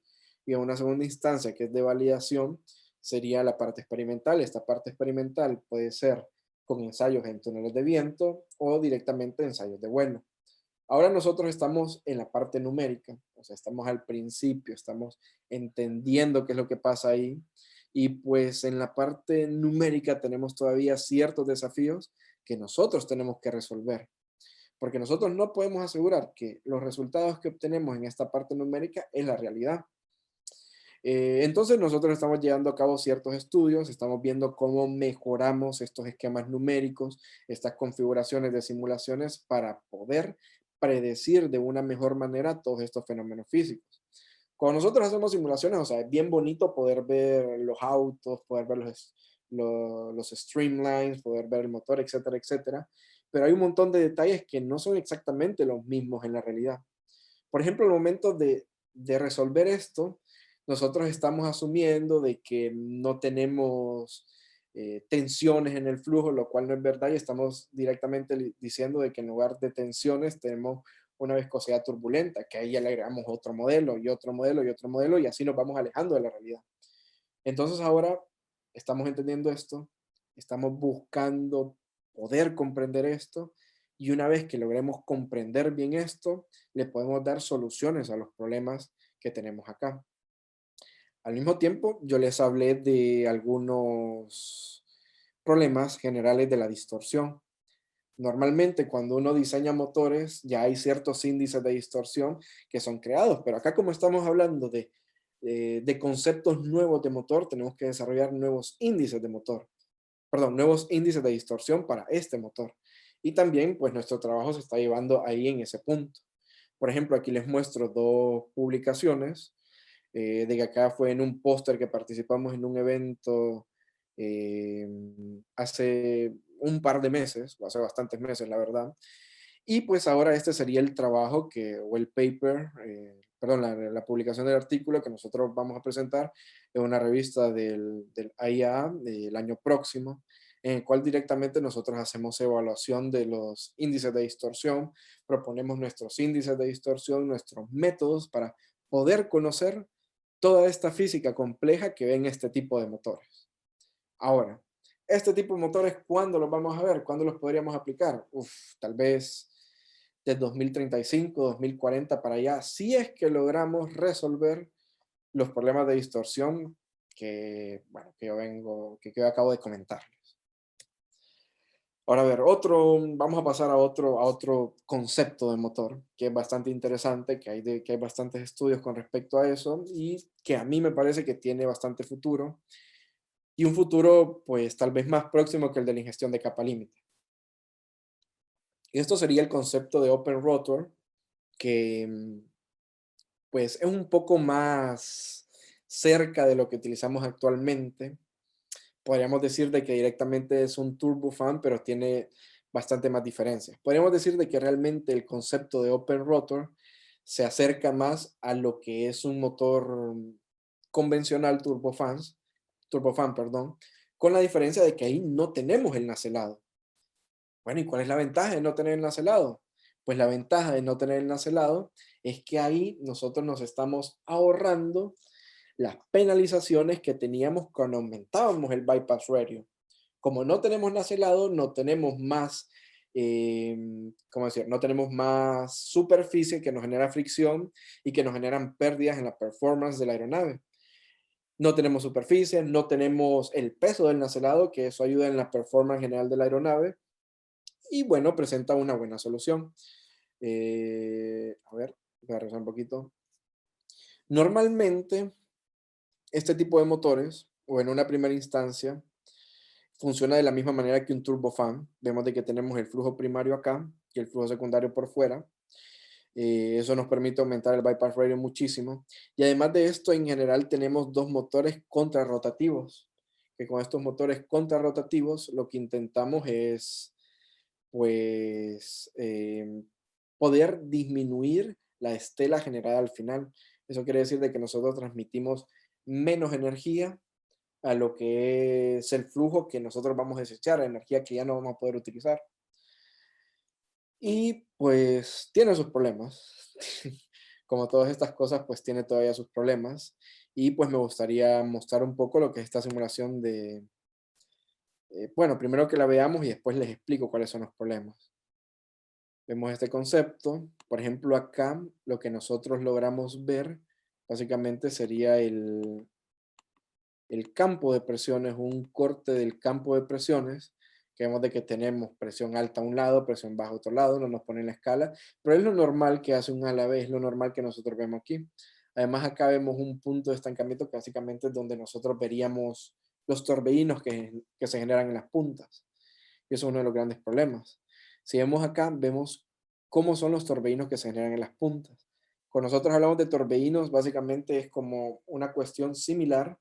y en una segunda instancia que es de validación sería la parte experimental. Esta parte experimental puede ser con ensayos en túneles de viento o directamente ensayos de vuelo. Ahora nosotros estamos en la parte numérica, o sea, estamos al principio, estamos entendiendo qué es lo que pasa ahí, y pues en la parte numérica tenemos todavía ciertos desafíos que nosotros tenemos que resolver, porque nosotros no podemos asegurar que los resultados que obtenemos en esta parte numérica es la realidad. Entonces nosotros estamos llevando a cabo ciertos estudios, estamos viendo cómo mejoramos estos esquemas numéricos, estas configuraciones de simulaciones para poder predecir de una mejor manera todos estos fenómenos físicos. Cuando nosotros hacemos simulaciones, o sea, es bien bonito poder ver los autos, poder ver los streamlines, poder ver el motor, etcétera, etcétera, pero hay un montón de detalles que no son exactamente los mismos en la realidad. Por ejemplo, al momento de resolver esto, nosotros estamos asumiendo de que no tenemos tensiones en el flujo, lo cual no es verdad, y estamos directamente diciendo de que en lugar de tensiones tenemos una viscosidad turbulenta, que ahí ya le agregamos otro modelo y otro modelo y otro modelo, y así nos vamos alejando de la realidad. Entonces ahora estamos entendiendo esto, estamos buscando poder comprender esto, y una vez que logremos comprender bien esto, le podemos dar soluciones a los problemas que tenemos acá. Al mismo tiempo, yo les hablé de algunos problemas generales de la distorsión. Normalmente, cuando uno diseña motores, ya hay ciertos índices de distorsión que son creados, pero acá como estamos hablando de conceptos nuevos de motor, tenemos que desarrollar nuevos índices de motor, perdón, nuevos índices de distorsión para este motor. Y también, pues nuestro trabajo se está llevando ahí en ese punto. Por ejemplo, aquí les muestro dos publicaciones, de que acá fue en un póster que participamos en un evento eh, hace un par de meses, o hace bastantes meses, la verdad. Y pues ahora este sería el trabajo o el paper, perdón, la publicación del artículo que nosotros vamos a presentar en una revista del AIA del año próximo, en el cual directamente nosotros hacemos evaluación de los índices de distorsión, proponemos nuestros índices de distorsión, nuestros métodos para poder conocer toda esta física compleja que ven este tipo de motores. Ahora, este tipo de motores, ¿cuándo los vamos a ver? ¿Cuándo los podríamos aplicar? Uf, tal vez de 2035, 2040 para allá, si es que logramos resolver los problemas de distorsión que, bueno, que yo acabo de comentar. Ahora, a ver, vamos a pasar a otro concepto de motor, que es bastante interesante, que hay bastantes estudios con respecto a eso, y que a mí me parece que tiene bastante futuro, y un futuro, pues, tal vez más próximo que el de la ingestión de capa límite. Y esto sería el concepto de open rotor, que, pues, es un poco más cerca de lo que utilizamos actualmente. Podríamos decir de que directamente es un turbofan, pero tiene bastante más diferencias. Podríamos decir de que realmente el concepto de open rotor se acerca más a lo que es un motor convencional turbofan, perdón, con la diferencia de que ahí no tenemos el nacelado. Bueno, ¿y cuál es la ventaja de no tener el nacelado? Pues la ventaja de no tener el nacelado es que ahí nosotros nos estamos ahorrando las penalizaciones que teníamos cuando aumentábamos el bypass radio. Como no tenemos nacelado, no tenemos más, ¿cómo decir? No tenemos más superficie que nos genera fricción y que nos generan pérdidas en la performance de la aeronave. No tenemos superficie, no tenemos el peso del nacelado, que eso ayuda en la performance general de la aeronave. Y bueno, presenta una buena solución. A ver, voy a regresar un poquito. Normalmente, este tipo de motores, o en una primera instancia, funciona de la misma manera que un turbofan. Vemos de que tenemos el flujo primario acá y el flujo secundario por fuera. Eso nos permite aumentar el bypass radio muchísimo. Y además de esto, en general tenemos dos motores contrarrotativos, que con estos motores contrarrotativos lo que intentamos es, pues, poder disminuir la estela generada al final. Eso quiere decir de que nosotros transmitimos menos energía a lo que es el flujo que nosotros vamos a desechar, energía que ya no vamos a poder utilizar. Y pues tiene sus problemas. Como todas estas cosas, pues tiene todavía sus problemas. Y pues me gustaría mostrar un poco lo que es esta simulación de, bueno, primero que la veamos y después les explico cuáles son los problemas. Vemos este concepto. Por ejemplo, acá lo que nosotros logramos ver básicamente sería el campo de presiones, un corte del campo de presiones, que vemos de que tenemos presión alta a un lado, presión baja a otro lado, no nos pone en la escala, pero es lo normal que hace un ala B, es lo normal que nosotros vemos aquí. Además acá vemos un punto de estancamiento que básicamente es donde nosotros veríamos los torbellinos que se generan en las puntas. Y eso es uno de los grandes problemas. Si vemos acá, vemos cómo son los torbellinos que se generan en las puntas. Cuando nosotros hablamos de torbellinos, básicamente es como una cuestión similar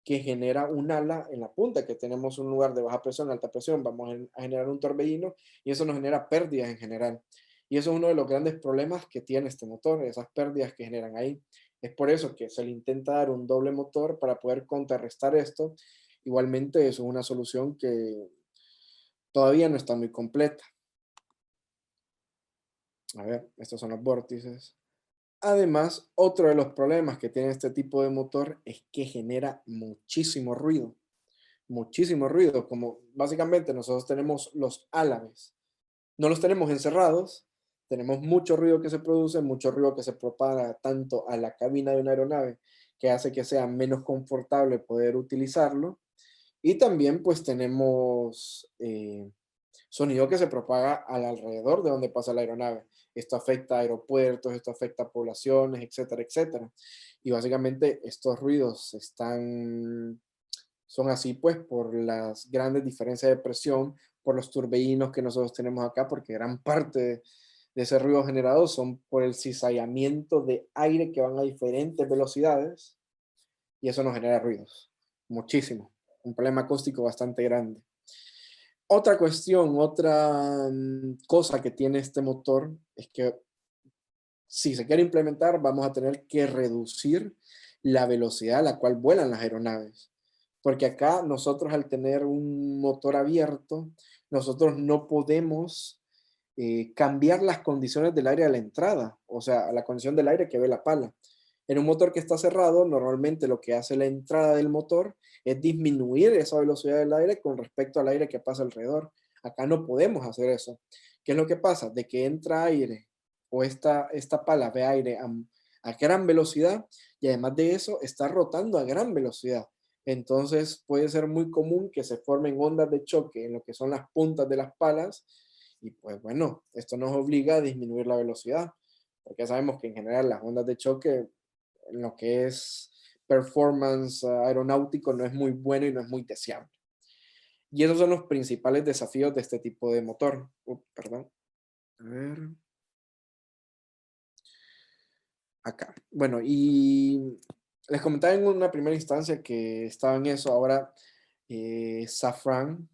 que genera un ala en la punta, que tenemos un lugar de baja presión, alta presión, vamos a generar un torbellino y eso nos genera pérdidas en general. Y eso es uno de los grandes problemas que tiene este motor, esas pérdidas que generan ahí. Es por eso que se le intenta dar un doble motor para poder contrarrestar esto. Igualmente, eso es una solución que todavía no está muy completa. A ver, estos son los vórtices. Además, otro de los problemas que tiene este tipo de motor es que genera muchísimo ruido, como básicamente nosotros tenemos los álabes, no los tenemos encerrados, tenemos mucho ruido que se produce, mucho ruido que se propaga tanto a la cabina de una aeronave, que hace que sea menos confortable poder utilizarlo, y también pues tenemos sonido que se propaga al alrededor de donde pasa la aeronave. Esto afecta a aeropuertos, esto afecta a poblaciones, etcétera, etcétera. Y básicamente estos ruidos son así pues por las grandes diferencias de presión, por los turbellinos que nosotros tenemos acá, porque gran parte de ese ruido generado son por el cizallamiento de aire que van a diferentes velocidades y eso nos genera ruidos, muchísimo, un problema acústico bastante grande. Otra cuestión, otra cosa que tiene este motor es que si se quiere implementar vamos a tener que reducir la velocidad a la cual vuelan las aeronaves. Porque acá nosotros al tener un motor abierto, nosotros no podemos cambiar las condiciones del aire a la entrada, o sea, la condición del aire que ve la pala. En un motor que está cerrado, normalmente lo que hace la entrada del motor es disminuir esa velocidad del aire con respecto al aire que pasa alrededor. Acá no podemos hacer eso. ¿Qué es lo que pasa? De que entra aire o esta pala ve aire a gran velocidad y además de eso está rotando a gran velocidad. Entonces puede ser muy común que se formen ondas de choque en lo que son las puntas de las palas y pues bueno, esto nos obliga a disminuir la velocidad, porque sabemos que en general las ondas de choque en lo que es performance aeronáutico no es muy bueno y no es muy deseable. Y esos son los principales desafíos de este tipo de motor. Perdón. A ver. Acá. Bueno, y les comentaba en una primera instancia que estaba en eso. Ahora, Safran,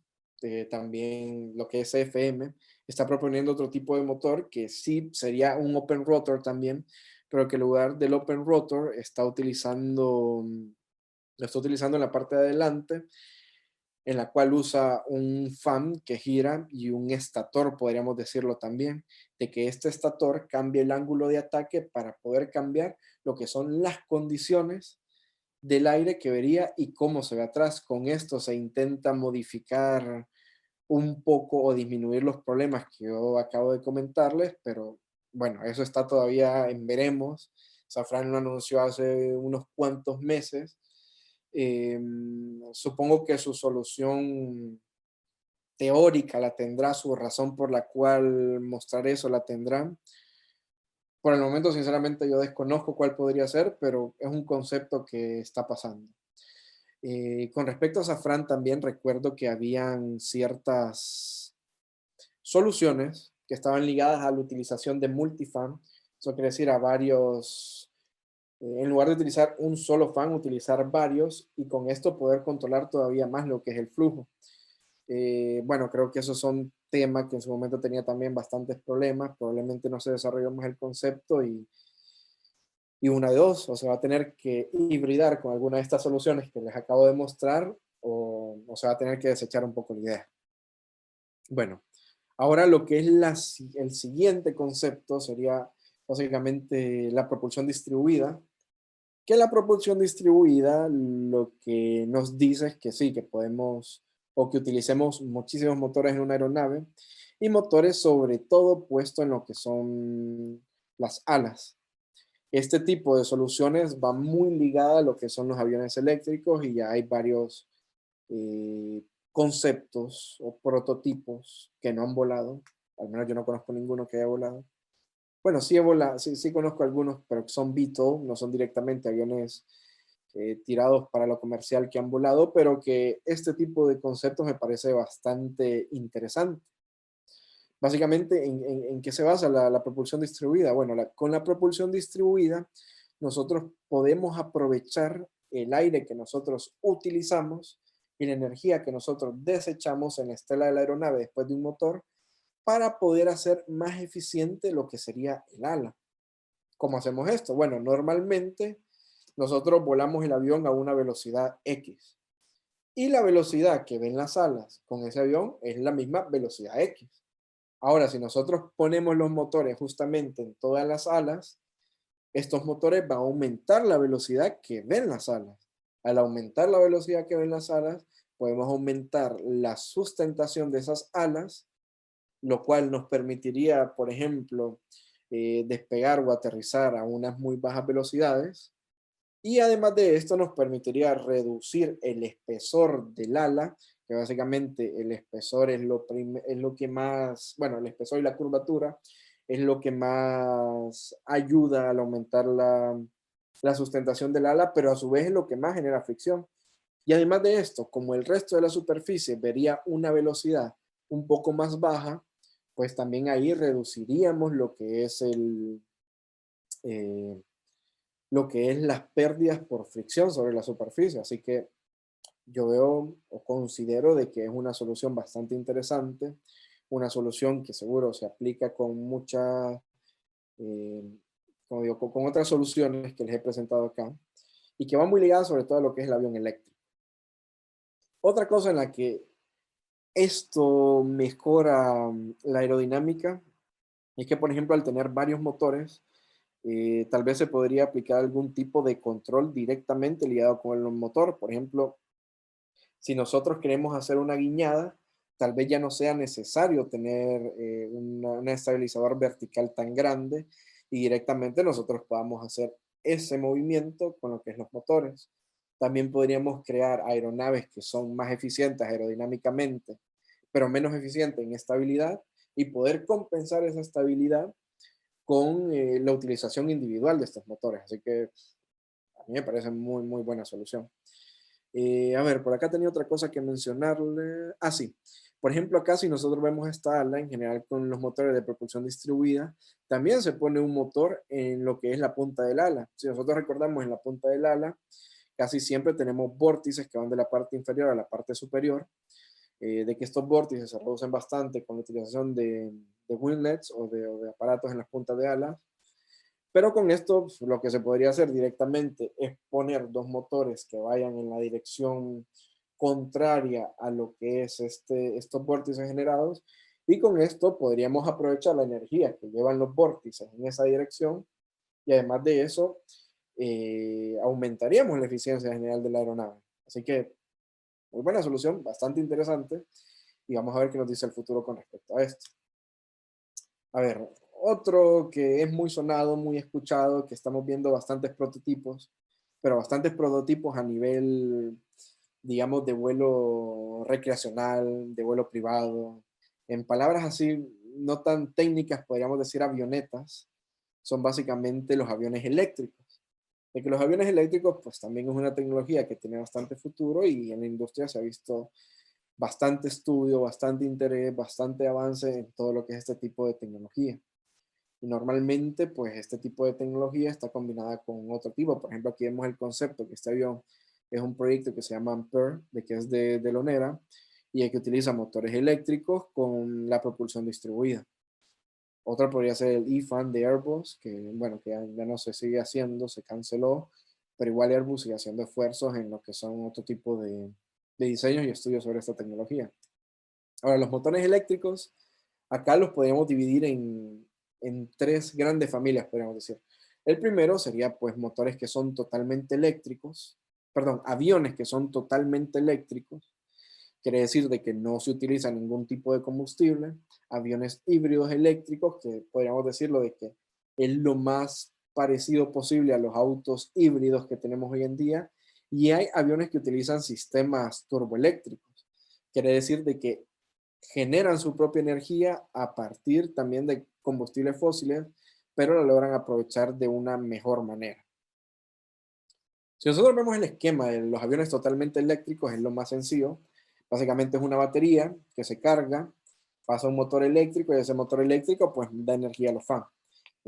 también lo que es CFM, está proponiendo otro tipo de motor que sí sería un open rotor también, pero que en lugar del open rotor lo está utilizando en la parte de adelante, en la cual usa un fan que gira y un estator, podríamos decirlo también, de que este estator cambie el ángulo de ataque para poder cambiar lo que son las condiciones del aire que vería y cómo se ve atrás. Con esto se intenta modificar un poco o disminuir los problemas que yo acabo de comentarles, pero bueno, eso está todavía en veremos. Safran lo anunció hace unos cuantos meses. Supongo que su solución teórica la tendrá, su razón por la cual mostrar eso la tendrán. Por el momento, sinceramente, yo desconozco cuál podría ser, pero es un concepto que está pasando. Con respecto a Safran, también recuerdo que habían ciertas soluciones que estaban ligadas a la utilización de multifan. Eso quiere decir a varios, en lugar de utilizar un solo fan, utilizar varios y con esto poder controlar todavía más lo que es el flujo. Bueno, creo que esos son temas que en su momento tenía también bastantes problemas. Probablemente no se desarrolló más el concepto y una de dos, o se va a tener que hibridar con alguna de estas soluciones que les acabo de mostrar o se va a tener que desechar un poco la idea. Bueno, ahora lo que es el siguiente concepto sería básicamente la propulsión distribuida, que la propulsión distribuida lo que nos dice es que sí, que podemos o que utilicemos muchísimos motores en una aeronave y motores sobre todo puesto en lo que son las alas. Este tipo de soluciones va muy ligada a lo que son los aviones eléctricos y ya hay varios conceptos o prototipos que no han volado. Al menos yo no conozco ninguno que haya volado. Bueno, sí he volado, sí, sí conozco algunos, pero que son VTOL, no son directamente aviones tirados para lo comercial que han volado, pero que este tipo de conceptos me parece bastante interesante. Básicamente, ¿en qué se basa la propulsión distribuida? Bueno, con la propulsión distribuida, nosotros podemos aprovechar el aire que nosotros utilizamos y la energía que nosotros desechamos en la estela de la aeronave después de un motor para poder hacer más eficiente lo que sería el ala. ¿Cómo hacemos esto? Bueno, normalmente nosotros volamos el avión a una velocidad X y la velocidad que ven las alas con ese avión es la misma velocidad X. Ahora, si nosotros ponemos los motores justamente en todas las alas, estos motores van a aumentar la velocidad que ven las alas. Al aumentar la velocidad que ven las alas, podemos aumentar la sustentación de esas alas, lo cual nos permitiría, por ejemplo, despegar o aterrizar a unas muy bajas velocidades. Y además de esto nos permitiría reducir el espesor del ala, que básicamente el espesor es lo que más, bueno, el espesor y la curvatura es lo que más ayuda al aumentar la sustentación del ala, pero a su vez es lo que más genera fricción. Y además de esto, como el resto de la superficie vería una velocidad un poco más baja, pues también ahí reduciríamos eh, lo que es las pérdidas por fricción sobre la superficie. Así que yo veo o considero de que es una solución bastante interesante, una solución que seguro se aplica con muchas, eh, como digo, con otras soluciones que les he presentado acá y que va muy ligada sobre todo a lo que es el avión eléctrico. Otra cosa en la que esto mejora la aerodinámica es que, por ejemplo, al tener varios motores, tal vez se podría aplicar algún tipo de control directamente ligado con el motor. Por ejemplo, si nosotros queremos hacer una guiñada, tal vez ya no sea necesario tener un estabilizador vertical tan grande y directamente nosotros podamos hacer ese movimiento con lo que es los motores. También podríamos crear aeronaves que son más eficientes aerodinámicamente, pero menos eficientes en estabilidad y poder compensar esa estabilidad con la utilización individual de estos motores. Así que a mí me parece muy, muy buena solución. A ver, por acá tenía otra cosa que mencionarle. Ah, sí. Por ejemplo, acá si nosotros vemos esta ala, en general con los motores de propulsión distribuida, también se pone un motor en lo que es la punta del ala. Si nosotros recordamos en la punta del ala, casi siempre tenemos vórtices que van de la parte inferior a la parte superior, de que estos vórtices se reducen bastante con la utilización de winglets o de aparatos en las puntas de alas. Pero con esto, pues, lo que se podría hacer directamente es poner dos motores que vayan en la dirección contraria a lo que es estos vórtices generados, y con esto podríamos aprovechar la energía que llevan los vórtices en esa dirección, y además de eso, aumentaríamos la eficiencia general de la aeronave. Así que, muy buena solución, bastante interesante, y vamos a ver qué nos dice el futuro con respecto a esto. A ver, otro que es muy sonado, muy escuchado, que estamos viendo bastantes prototipos, pero bastantes prototipos a nivel, digamos, de vuelo recreacional, de vuelo privado. En palabras así, no tan técnicas, podríamos decir avionetas, son básicamente los aviones eléctricos. De que los aviones eléctricos, pues también es una tecnología que tiene bastante futuro y en la industria se ha visto bastante estudio, bastante interés, bastante avance en todo lo que es este tipo de tecnología. Y normalmente, pues este tipo de tecnología está combinada con otro tipo. Por ejemplo, aquí vemos el concepto que este avión es un proyecto que se llama Ampere, de que es de Lonera, y el que utiliza motores eléctricos con la propulsión distribuida. Otra podría ser el IFAN de Airbus, que bueno, que ya no se sigue haciendo, se canceló, pero igual Airbus sigue haciendo esfuerzos en lo que son otro tipo de diseños y estudios sobre esta tecnología. Ahora, los motores eléctricos, acá los podríamos dividir en tres grandes familias, podríamos decir. El primero sería pues motores que son totalmente eléctricos, perdón, aviones que son totalmente eléctricos, quiere decir de que no se utiliza ningún tipo de combustible, aviones híbridos eléctricos, que podríamos decirlo de que es lo más parecido posible a los autos híbridos que tenemos hoy en día, y hay aviones que utilizan sistemas turboeléctricos, quiere decir de que generan su propia energía a partir también de combustibles fósiles, pero la logran aprovechar de una mejor manera. Si nosotros vemos el esquema de los aviones totalmente eléctricos, es lo más sencillo. Básicamente es una batería que se carga, pasa a un motor eléctrico y ese motor eléctrico pues da energía a los fans,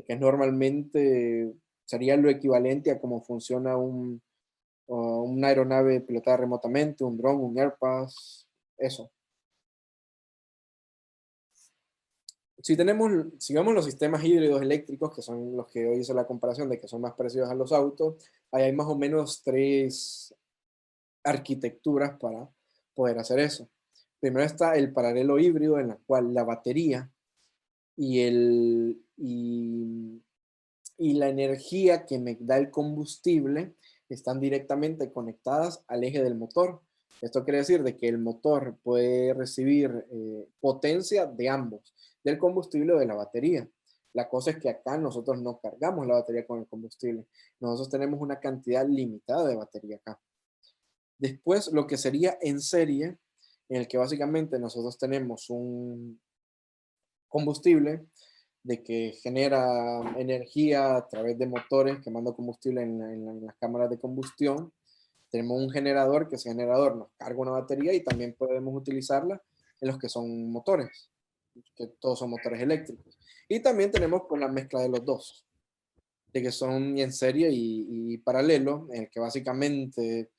que normalmente sería lo equivalente a cómo funciona una aeronave pilotada remotamente, un dron, un Airbus, eso. Si vemos los sistemas híbridos eléctricos, que son los que hoy hice la comparación de que son más parecidos a los autos, ahí hay más o menos tres arquitecturas para poder hacer eso. Primero está el paralelo híbrido, en la cual la batería y, y la energía que me da el combustible están directamente conectadas al eje del motor. Esto quiere decir de que el motor puede recibir potencia de ambos, del combustible o de la batería. La cosa es que acá nosotros no cargamos la batería con el combustible. Nosotros tenemos una cantidad limitada de batería acá. Después, lo que sería en serie, en el que básicamente nosotros tenemos un combustible de que genera energía a través de motores quemando combustible en las cámaras de combustión. Tenemos un generador, que ese generador nos carga una batería y también podemos utilizarla en los que son motores, que todos son motores eléctricos. Y también tenemos pues la mezcla de los dos, de que son en serie y paralelo, en el que básicamente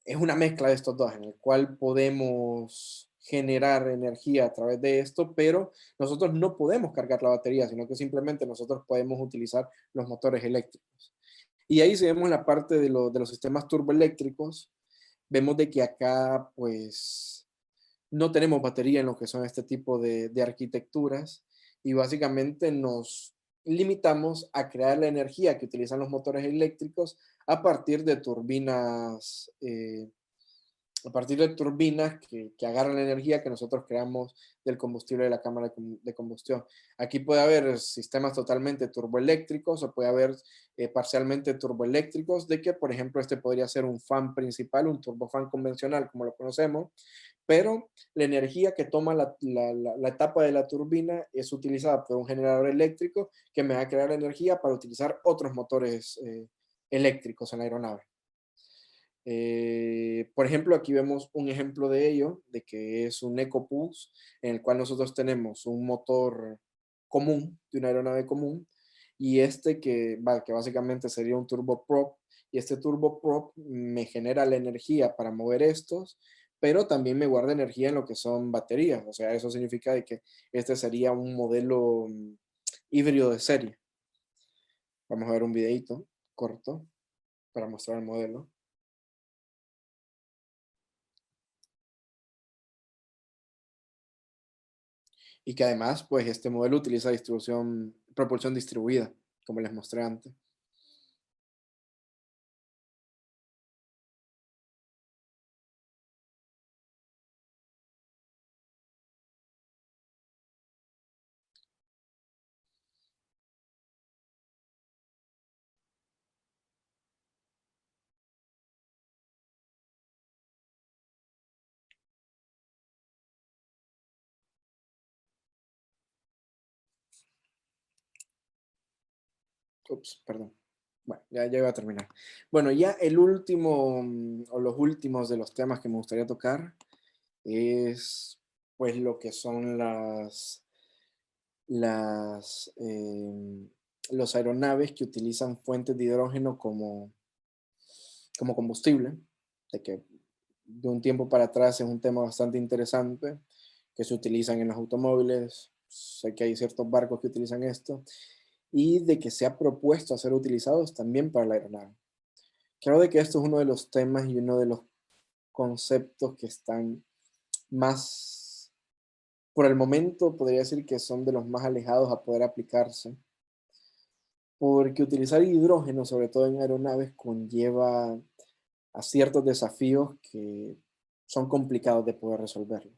es una mezcla de estos dos, en el cual podemos generar energía a través de esto, pero nosotros no podemos cargar la batería, sino que simplemente nosotros podemos utilizar los motores eléctricos. Y ahí si vemos la parte de los sistemas turboeléctricos, vemos de que acá pues no tenemos batería en lo que son este tipo de arquitecturas y básicamente nos limitamos a crear la energía que utilizan los motores eléctricos a partir de turbinas a partir de turbinas que agarran la energía que nosotros creamos del combustible de la cámara de combustión. Aquí puede haber sistemas totalmente turboeléctricos o puede haber parcialmente turboeléctricos, de que, por ejemplo, este podría ser un fan principal, un turbofan convencional, como lo conocemos, pero la energía que toma la etapa de la turbina es utilizada por un generador eléctrico que me va a crear energía para utilizar otros motores eléctricos en la aeronave. Por ejemplo, aquí vemos un ejemplo de ello, de que es un EcoPulse, en el cual nosotros tenemos un motor común, de una aeronave común, y este que básicamente sería un turboprop, y este turboprop me genera la energía para mover estos, pero también me guarda energía en lo que son baterías, o sea, eso significa de que este sería un modelo híbrido de serie. Vamos a ver un videito corto para mostrar el modelo. Y que además, pues este modelo utiliza propulsión distribuida, como les mostré antes. Ups, perdón. Bueno, ya iba a terminar. Bueno, ya el último, o los últimos de los temas que me gustaría tocar es, pues, lo que son los aeronaves que utilizan fuentes de hidrógeno como combustible, de que de un tiempo para atrás es un tema bastante interesante, que se utilizan en los automóviles, sé que hay ciertos barcos que utilizan esto, y de que se ha propuesto a ser utilizados también para la aeronave. Creo de que esto es uno de los temas y uno de los conceptos que están más, por el momento podría decir que son de los más alejados a poder aplicarse, porque utilizar hidrógeno, sobre todo en aeronaves, conlleva a ciertos desafíos que son complicados de poder resolverlos.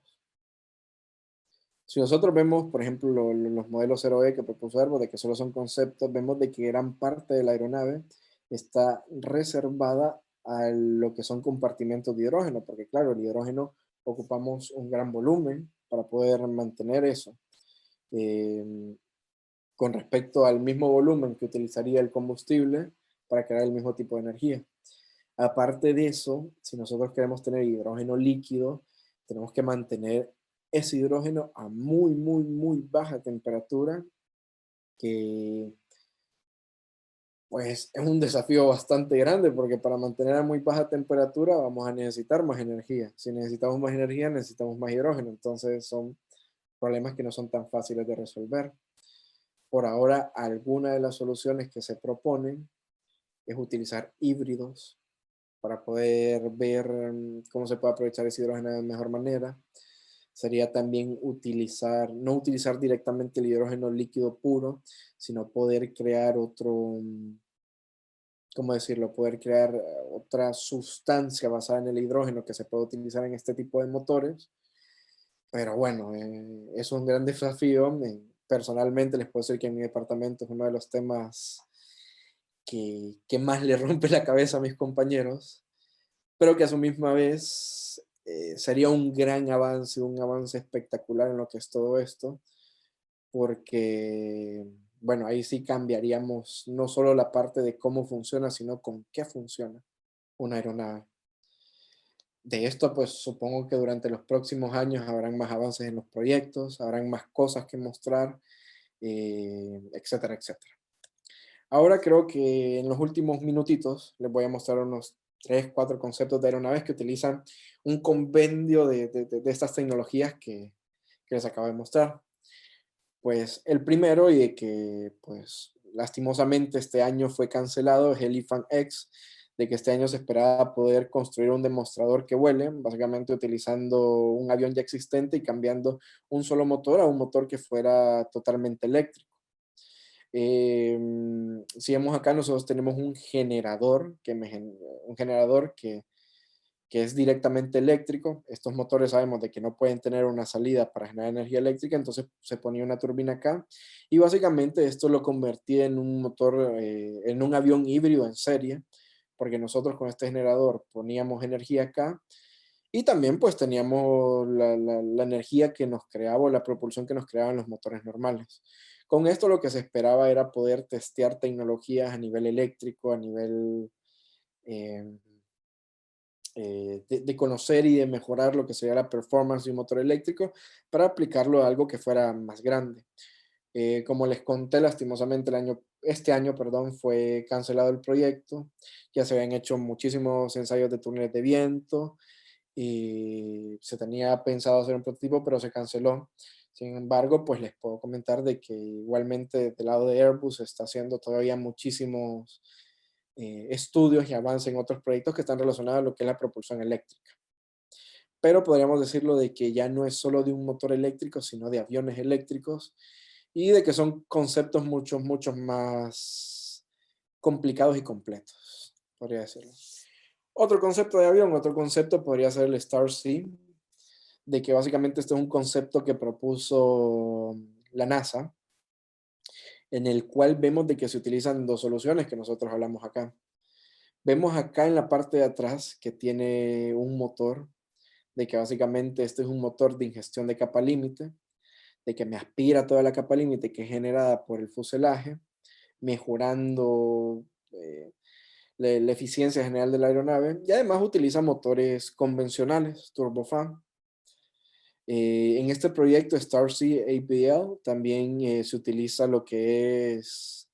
Si nosotros vemos, por ejemplo, los modelos 0E que propuso Airbus, de que solo son conceptos, vemos de que gran parte de la aeronave está reservada a lo que son compartimentos de hidrógeno, porque claro, el hidrógeno ocupamos un gran volumen para poder mantener eso. Eh, con respecto al mismo volumen que utilizaría el combustible para crear el mismo tipo de energía. Aparte de eso, si nosotros queremos tener hidrógeno líquido, tenemos que mantener ese hidrógeno a muy, muy, muy baja temperatura, que pues es un desafío bastante grande porque para mantener a muy baja temperatura vamos a necesitar más energía. Si necesitamos más energía, necesitamos más hidrógeno. Entonces son problemas que no son tan fáciles de resolver. Por ahora, alguna de las soluciones que se proponen es utilizar híbridos para poder ver cómo se puede aprovechar ese hidrógeno de mejor manera. Sería también no utilizar directamente el hidrógeno líquido puro, sino poder crear ¿cómo decirlo? Poder crear otra sustancia basada en el hidrógeno que se puede utilizar en este tipo de motores. Pero bueno, es un gran desafío. Personalmente les puedo decir que en mi departamento es uno de los temas que más le rompe la cabeza a mis compañeros, pero que a su misma vez sería un avance espectacular en lo que es todo esto, porque, bueno, ahí sí cambiaríamos no solo la parte de cómo funciona, sino con qué funciona una aeronave. De esto, pues supongo que durante los próximos años habrán más avances en los proyectos, habrán más cosas que mostrar, etcétera, etcétera. Ahora creo que en los últimos minutitos les voy a mostrar unos 3, 4 conceptos de aeronaves que utilizan un compendio de estas tecnologías que les acabo de mostrar. Pues el primero, y de que pues lastimosamente este año fue cancelado, es el IFAN X, de que este año se esperaba poder construir un demostrador que vuele, básicamente utilizando un avión ya existente y cambiando un solo motor a un motor que fuera totalmente eléctrico. Si vemos acá, nosotros tenemos un generador un generador que es directamente eléctrico. Estos motores sabemos de que no pueden tener una salida para generar energía eléctrica, entonces se ponía una turbina acá y básicamente esto lo convertía en un motor, en un avión híbrido en serie, porque nosotros con este generador poníamos energía acá y también pues teníamos la energía que nos creaba o la propulsión que nos creaban los motores normales. Con esto lo que se esperaba era poder testear tecnologías a nivel eléctrico, a nivel eh, de conocer y de mejorar lo que sería la performance de un motor eléctrico para aplicarlo a algo que fuera más grande. Como les conté, lastimosamente este año, perdón, fue cancelado el proyecto. Ya se habían hecho muchísimos ensayos de túneles de viento y se tenía pensado hacer un prototipo, pero se canceló. Sin embargo, pues les puedo comentar de que igualmente del lado de Airbus se está haciendo todavía muchísimos estudios y avance en otros proyectos que están relacionados a lo que es la propulsión eléctrica. Pero podríamos decirlo de que ya no es solo de un motor eléctrico, sino de aviones eléctricos y de que son conceptos mucho más complicados y completos, podría decirlo. Otro concepto de avión, otro concepto podría ser el Star Sea, de que básicamente este es un concepto que propuso la NASA, en el cual vemos de que se utilizan dos soluciones que nosotros hablamos acá. Vemos acá en la parte de atrás que tiene un motor, de que básicamente este es un motor de ingestión de capa límite, de que me aspira toda la capa límite que es generada por el fuselaje, mejorando la eficiencia general de la aeronave y además utiliza motores convencionales, turbofan. En este proyecto Starsea APL también se utiliza lo que es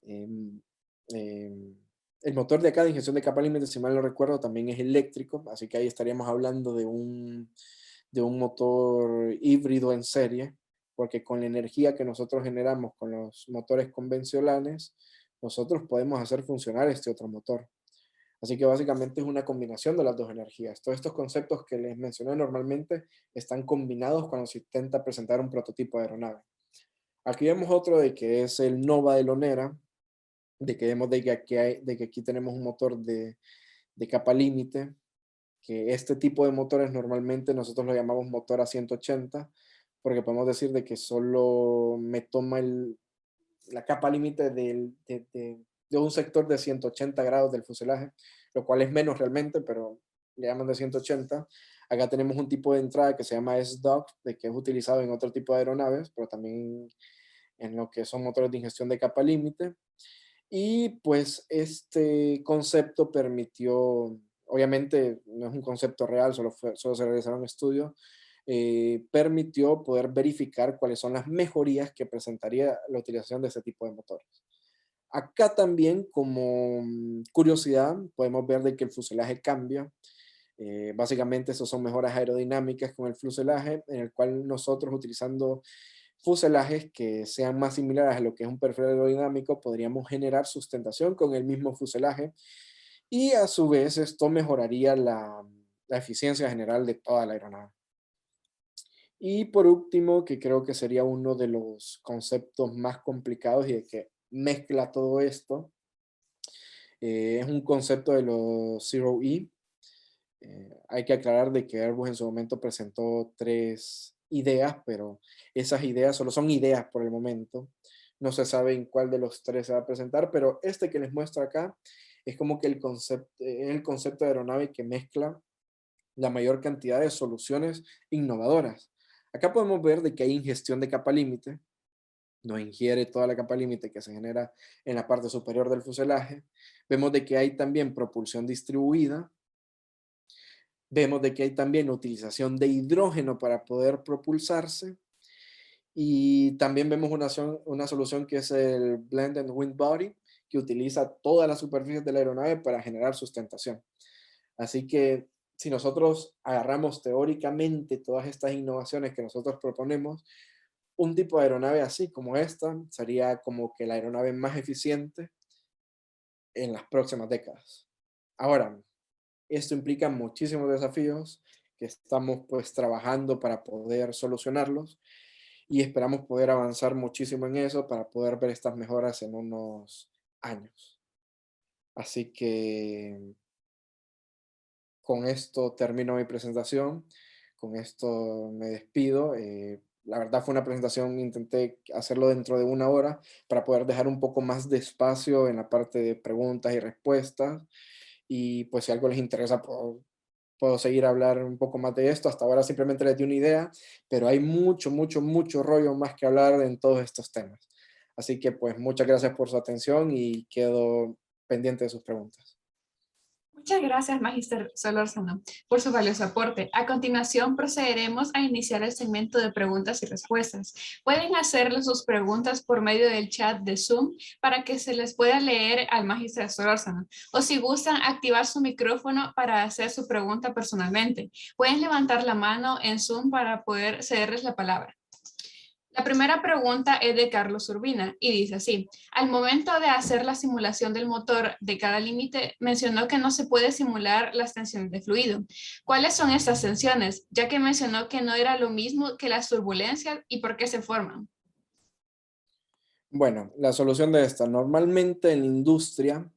em, em, el motor de acá de inyección de capa límite, si mal no recuerdo, también es eléctrico, así que ahí estaríamos hablando de un motor híbrido en serie, porque con la energía que nosotros generamos con los motores convencionales, nosotros podemos hacer funcionar este otro motor. Así que básicamente es una combinación de las dos energías. Todos estos conceptos que les mencioné normalmente están combinados cuando se intenta presentar un prototipo de aeronave. Aquí vemos otro de que es el Nova de Lonera, de que vemos de que aquí tenemos un motor de capa límite, que este tipo de motores normalmente nosotros lo llamamos motor a 180, porque podemos decir de que solo me toma la capa límite de un sector de 180 grados del fuselaje, lo cual es menos realmente, pero le llaman de 180. Acá tenemos un tipo de entrada que se llama S-Dock, de que es utilizado en otro tipo de aeronaves, pero también en lo que son motores de ingestión de capa límite. Y pues este concepto permitió, obviamente no es un concepto real, solo se realizaron estudios, permitió poder verificar cuáles son las mejorías que presentaría la utilización de ese tipo de motores. Acá también, como curiosidad, podemos ver de que el fuselaje cambia. Básicamente, estos son mejoras aerodinámicas con el fuselaje, en el cual nosotros utilizando fuselajes que sean más similares a lo que es un perfil aerodinámico, podríamos generar sustentación con el mismo fuselaje y a su vez esto mejoraría la eficiencia general de toda la aeronave. Y por último, que creo que sería uno de los conceptos más complicados y de que mezcla todo esto, es un concepto de los Zero E. Hay que aclarar de que Airbus en su momento presentó tres ideas, pero esas ideas solo son ideas por el momento. No se sabe en cuál de los tres se va a presentar, pero este que les muestro acá es como que el concepto de aeronave que mezcla la mayor cantidad de soluciones innovadoras. Acá podemos ver de que hay ingestión de capa límite, no ingiere toda la capa límite que se genera en la parte superior del fuselaje. Vemos de que hay también propulsión distribuida. Vemos de que hay también utilización de hidrógeno para poder propulsarse. Y también vemos una solución que es el Blend and Wind Body, que utiliza todas las superficies de la aeronave para generar sustentación. Así que si nosotros agarramos teóricamente todas estas innovaciones que nosotros proponemos, un tipo de aeronave así como esta sería como que la aeronave más eficiente en las próximas décadas. Ahora, esto implica muchísimos desafíos que estamos pues trabajando para poder solucionarlos y esperamos poder avanzar muchísimo en eso para poder ver estas mejoras en unos años. Así que con esto termino mi presentación, con esto me despido. La verdad fue una presentación, intenté hacerlo dentro de una hora para poder dejar un poco más de espacio en la parte de preguntas y respuestas. Y pues si algo les interesa, puedo seguir a hablar un poco más de esto. Hasta ahora simplemente les di una idea, pero hay mucho, mucho, mucho rollo más que hablar en todos estos temas. Así que pues muchas gracias por su atención y quedo pendiente de sus preguntas. Muchas gracias, Magister Solórzano, por su valioso aporte. A continuación, procederemos a iniciar el segmento de preguntas y respuestas. Pueden hacerle sus preguntas por medio del chat de Zoom para que se les pueda leer al Magister Solórzano. O si gustan, activar su micrófono para hacer su pregunta personalmente. Pueden levantar la mano en Zoom para poder cederles la palabra. La primera pregunta es de Carlos Urbina y dice así: al momento de hacer la simulación del motor de cada límite, mencionó que no se puede simular las tensiones de fluido. ¿Cuáles son estas tensiones? Ya que mencionó que no era lo mismo que las turbulencias y por qué se forman. Bueno, la solución de esta, normalmente en la industria,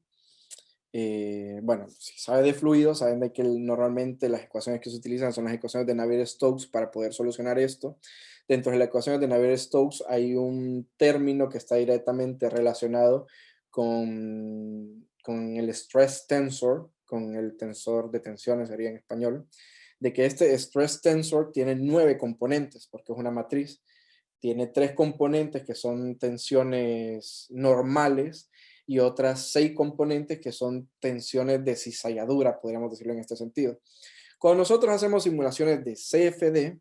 bueno, si sabe de fluidos, saben de que normalmente las ecuaciones que se utilizan son las ecuaciones de Navier-Stokes para poder solucionar esto. Dentro de las ecuaciones de Navier-Stokes hay un término que está directamente relacionado con el stress tensor, con el tensor de tensiones sería en español, de que este stress tensor tiene 9 componentes, porque es una matriz. Tiene 3 componentes que son tensiones normales y otras 6 componentes que son tensiones de cizalladura, podríamos decirlo en este sentido. Cuando nosotros hacemos simulaciones de CFD,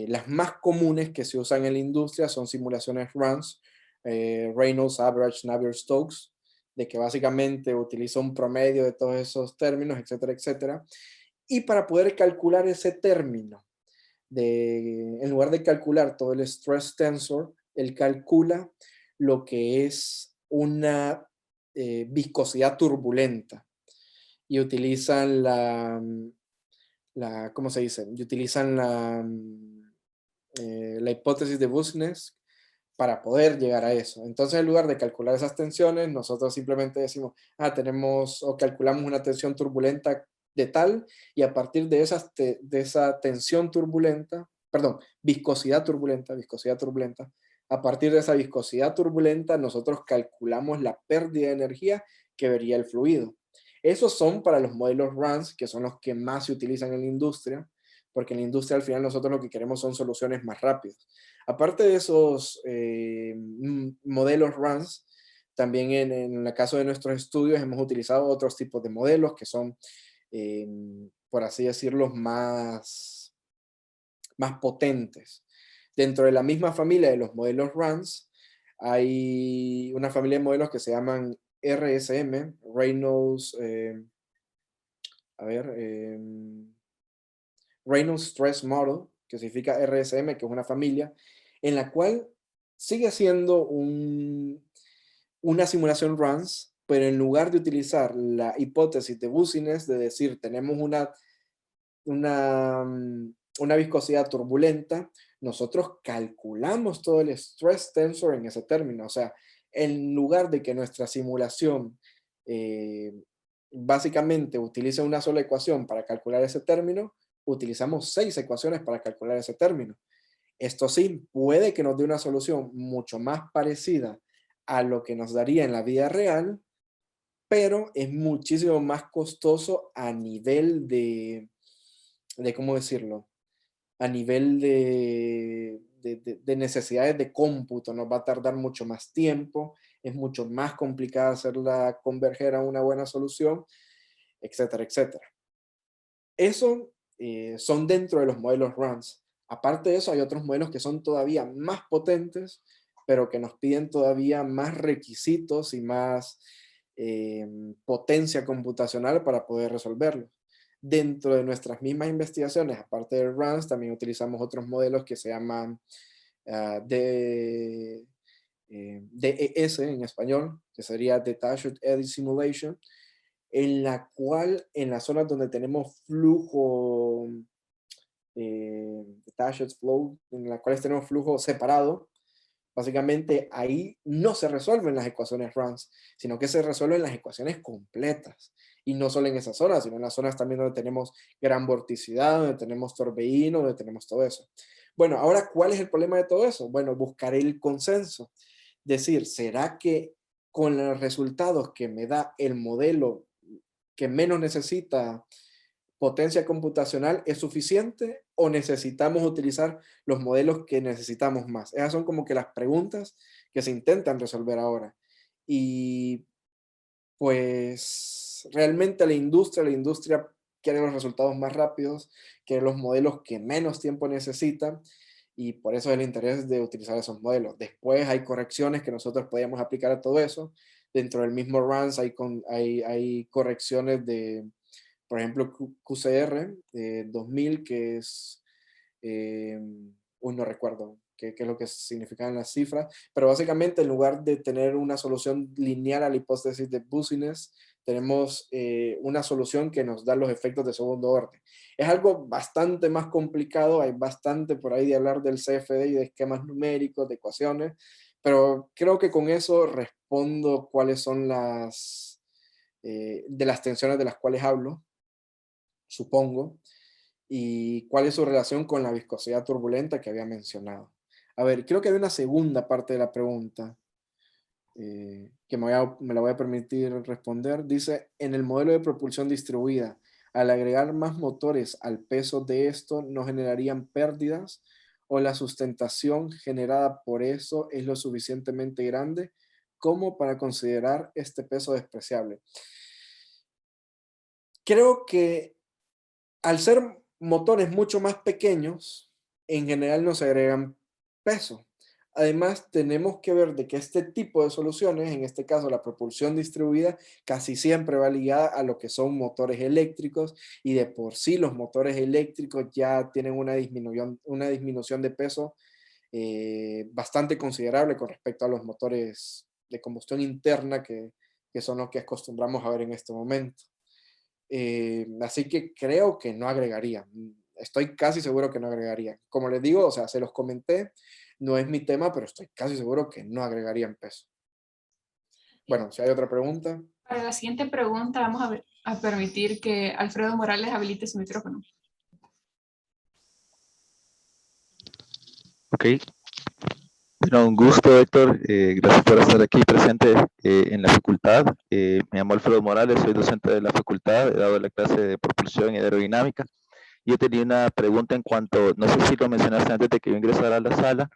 las más comunes que se usan en la industria son simulaciones RANS, Reynolds, Average, Navier-Stokes, de que básicamente utiliza un promedio de todos esos términos, etcétera, etcétera. Y para poder calcular ese término, en lugar de calcular todo el stress tensor, él calcula lo que es una viscosidad turbulenta y utilizan ¿cómo se dice? Y utilizan la hipótesis de Busnes para poder llegar a eso. Entonces, en lugar de calcular esas tensiones, nosotros simplemente decimos, tenemos o calculamos una tensión turbulenta de tal, y a partir de esa tensión turbulenta, perdón, viscosidad turbulenta, a partir de esa viscosidad turbulenta, nosotros calculamos la pérdida de energía que vería el fluido. Esos son para los modelos RANS, que son los que más se utilizan en la industria, porque en la industria al final nosotros lo que queremos son soluciones más rápidas. Aparte de esos modelos RANS, también en el caso de nuestros estudios hemos utilizado otros tipos de modelos que son, por así decirlo, más potentes. Dentro de la misma familia de los modelos RANS, hay una familia de modelos que se llaman RSM, Reynolds, Reynolds Stress Model, que significa RSM, que es una familia, en la cual sigue siendo una simulación RANS, pero en lugar de utilizar la hipótesis de Busines, de decir tenemos una viscosidad turbulenta, nosotros calculamos todo el stress tensor en ese término. O sea, en lugar de que nuestra simulación básicamente utilice una sola ecuación para calcular ese término, utilizamos 6 ecuaciones para calcular ese término. Esto sí, puede que nos dé una solución mucho más parecida a lo que nos daría en la vida real, pero es muchísimo más costoso a nivel de ¿cómo decirlo? A nivel de necesidades de cómputo. Nos va a tardar mucho más tiempo, es mucho más complicado hacerla converger a una buena solución, etcétera, etcétera. Eso son dentro de los modelos RANS. Aparte de eso, hay otros modelos que son todavía más potentes, pero que nos piden todavía más requisitos y más potencia computacional para poder resolverlos. Dentro de nuestras mismas investigaciones, aparte de RANS, también utilizamos otros modelos que se llaman DES en español, que sería Detached Eddy Simulation, en la cual en las zonas donde tenemos flujo, detached flow, en las cuales tenemos flujo separado, básicamente ahí no se resuelven las ecuaciones RANS, sino que se resuelven las ecuaciones completas. Y no solo en esas zonas, sino en las zonas también donde tenemos gran vorticidad, donde tenemos torbellino, donde tenemos todo eso. Bueno, ahora, ¿cuál es el problema de todo eso? Bueno, buscar el consenso. Decir, ¿será que con los resultados que me da el modelo que menos necesita potencia computacional es suficiente o necesitamos utilizar los modelos que necesitamos más? Esas son como que las preguntas que se intentan resolver ahora. Y pues realmente la industria quiere los resultados más rápidos, quiere los modelos que menos tiempo necesitan y por eso es el interés de utilizar esos modelos. Después hay correcciones que nosotros podíamos aplicar a todo eso. Dentro del mismo runs hay correcciones de, por ejemplo, QCR 2000, que es, uy, no recuerdo qué es lo que significan las cifras, pero básicamente en lugar de tener una solución lineal a la hipótesis de Business, tenemos una solución que nos da los efectos de segundo orden. Es algo bastante más complicado, hay bastante por ahí de hablar del CFD y de esquemas numéricos, de ecuaciones, pero creo que con eso respondo cuáles son de las tensiones de las cuales hablo, supongo, y cuál es su relación con la viscosidad turbulenta que había mencionado. A ver, creo que hay una segunda parte de la pregunta que me la voy a permitir responder. Dice, en el modelo de propulsión distribuida, al agregar más motores al peso de esto, ¿no generarían pérdidas? ¿O la sustentación generada por eso es lo suficientemente grande como para considerar este peso despreciable? Creo que al ser motores mucho más pequeños, en general no se agregan peso. Además, tenemos que ver de que este tipo de soluciones, en este caso la propulsión distribuida, casi siempre va ligada a lo que son motores eléctricos y de por sí los motores eléctricos ya tienen una disminución de peso bastante considerable con respecto a los motores de combustión interna que son los que acostumbramos a ver en este momento. Así que creo que no agregaría. Estoy casi seguro que no agregaría. Como les digo, o sea, se los comenté, no es mi tema, pero estoy casi seguro que no agregarían peso. Bueno, si hay otra pregunta. Para la siguiente pregunta vamos a permitir que Alfredo Morales habilite su micrófono. Ok. Bueno, un gusto, Héctor. Gracias por estar aquí presente en la facultad. Me llamo Alfredo Morales, soy docente de la facultad, he dado la clase de propulsión y aerodinámica. Yo tenía una pregunta en cuanto, no sé si lo mencionaste antes de que yo ingresara a la sala,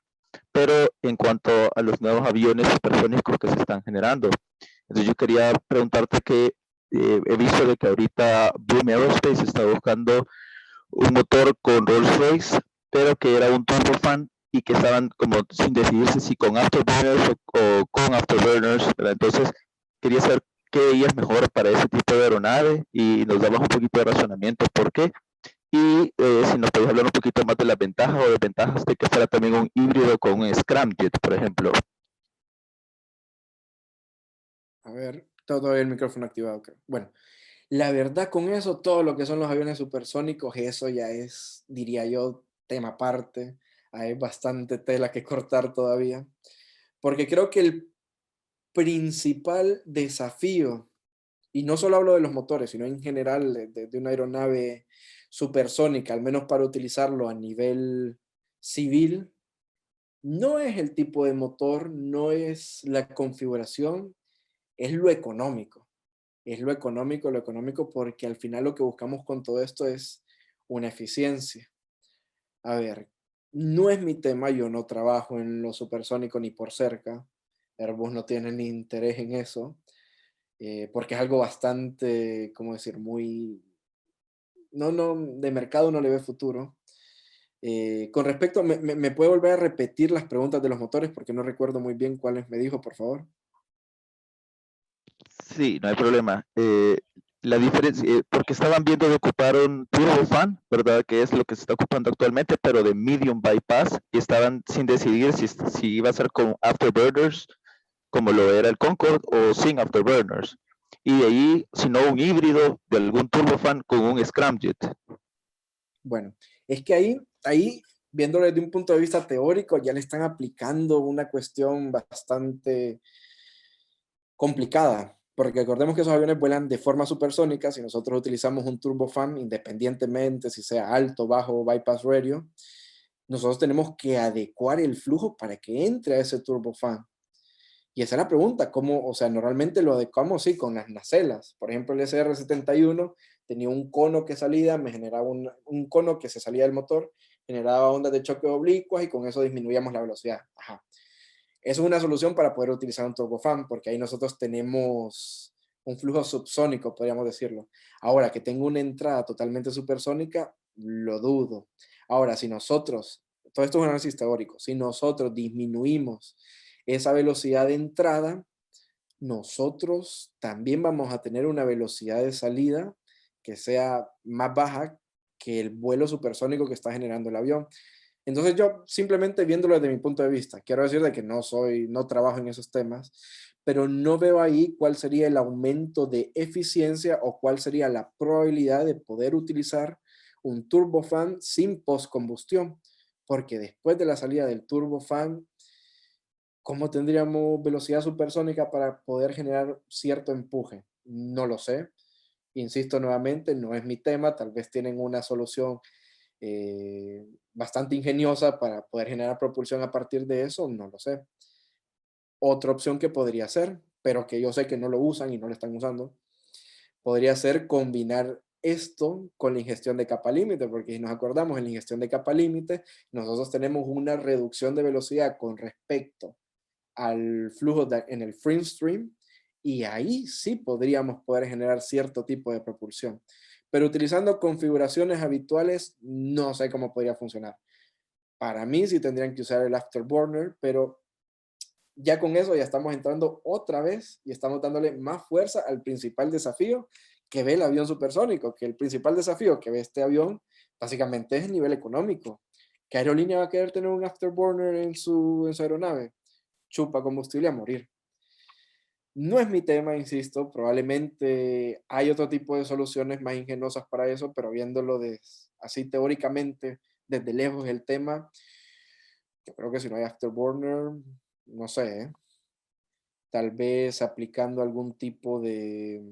pero en cuanto a los nuevos aviones supersónicos que se están generando. Entonces yo quería preguntarte que he visto de que ahorita Boom Aerospace está buscando un motor con Rolls-Royce, pero que era un turbofan y que estaban como sin decidirse si con afterburners o con afterburners, ¿verdad? Entonces quería saber qué es mejor para ese tipo de aeronave y nos dabas un poquito de razonamiento por qué. Y si nos podéis hablar un poquito más de las ventajas o desventajas de que fuera también un híbrido con un scramjet, por ejemplo. A ver, todavía el micrófono activado, creo. Bueno, la verdad con eso, todo lo que son los aviones supersónicos, eso ya es, diría yo, tema aparte. Hay bastante tela que cortar todavía. Porque creo que el principal desafío, y no solo hablo de los motores, sino en general de una aeronave supersónica, al menos para utilizarlo a nivel civil, no es el tipo de motor, no es la configuración, es lo económico. Es lo económico porque al final lo que buscamos con todo esto es una eficiencia. A ver, no es mi tema, yo no trabajo en lo supersónico ni por cerca. Airbus no tiene ni interés en eso, porque es algo bastante, ¿cómo decir? Muy, no, de mercado no le ve futuro. Con respecto, ¿me puede volver a repetir las preguntas de los motores? Porque no recuerdo muy bien cuáles me dijo, por favor. Sí, no hay problema. La diferencia, porque estaban viendo de ocupar un turbofan, ¿verdad? Que es lo que se está ocupando actualmente, pero de medium bypass, y estaban sin decidir si iba a ser con afterburners, como lo era el Concorde, o sin afterburners. Y de ahí, si no, un híbrido de algún turbofan con un scramjet. Bueno, es que ahí, viéndolo desde un punto de vista teórico, ya le están aplicando una cuestión bastante complicada. Porque recordemos que esos aviones vuelan de forma supersónica. Si nosotros utilizamos un turbofan, independientemente si sea alto, bajo o bypass radio, nosotros tenemos que adecuar el flujo para que entre a ese turbofan. Y esa es la pregunta, ¿cómo? O sea, normalmente lo adecuamos, sí, con las nacelas. Por ejemplo, el SR-71 tenía un cono que salía, me generaba un cono que se salía del motor, generaba ondas de choque oblicuas y con eso disminuíamos la velocidad. Ajá. Eso es una solución para poder utilizar un turbofan, porque ahí nosotros tenemos un flujo subsónico, podríamos decirlo. Ahora, que tenga una entrada totalmente supersónica, lo dudo. Ahora, si nosotros, todo esto es un análisis teórico, si nosotros disminuimos esa velocidad de entrada, nosotros también vamos a tener una velocidad de salida que sea más baja que el vuelo supersónico que está generando el avión. Entonces yo simplemente viéndolo desde mi punto de vista, quiero decir de que no trabajo en esos temas, pero no veo ahí cuál sería el aumento de eficiencia o cuál sería la probabilidad de poder utilizar un turbofan sin postcombustión, porque después de la salida del turbofan, ¿cómo tendríamos velocidad supersónica para poder generar cierto empuje? No lo sé. Insisto nuevamente, no es mi tema, tal vez tienen una solución bastante ingeniosa para poder generar propulsión a partir de eso, no lo sé. Otra opción que podría ser, pero que yo sé que no lo usan y no lo están usando, podría ser combinar esto con la ingestión de capa límite, porque si nos acordamos, en la ingestión de capa límite, nosotros tenemos una reducción de velocidad con respecto al flujo en el free stream, y ahí sí podríamos poder generar cierto tipo de propulsión. Pero utilizando configuraciones habituales, no sé cómo podría funcionar. Para mí sí tendrían que usar el afterburner, pero ya con eso ya estamos entrando otra vez y estamos dándole más fuerza al principal desafío que ve el avión supersónico, que el principal desafío que ve este avión básicamente es el nivel económico. ¿Qué aerolínea va a querer tener un afterburner en su aeronave? Chupa combustible a morir. No es mi tema, insisto, probablemente hay otro tipo de soluciones más ingeniosas para eso, pero viéndolo así teóricamente, desde lejos el tema, yo creo que si no hay afterburner, no sé, tal vez aplicando algún tipo de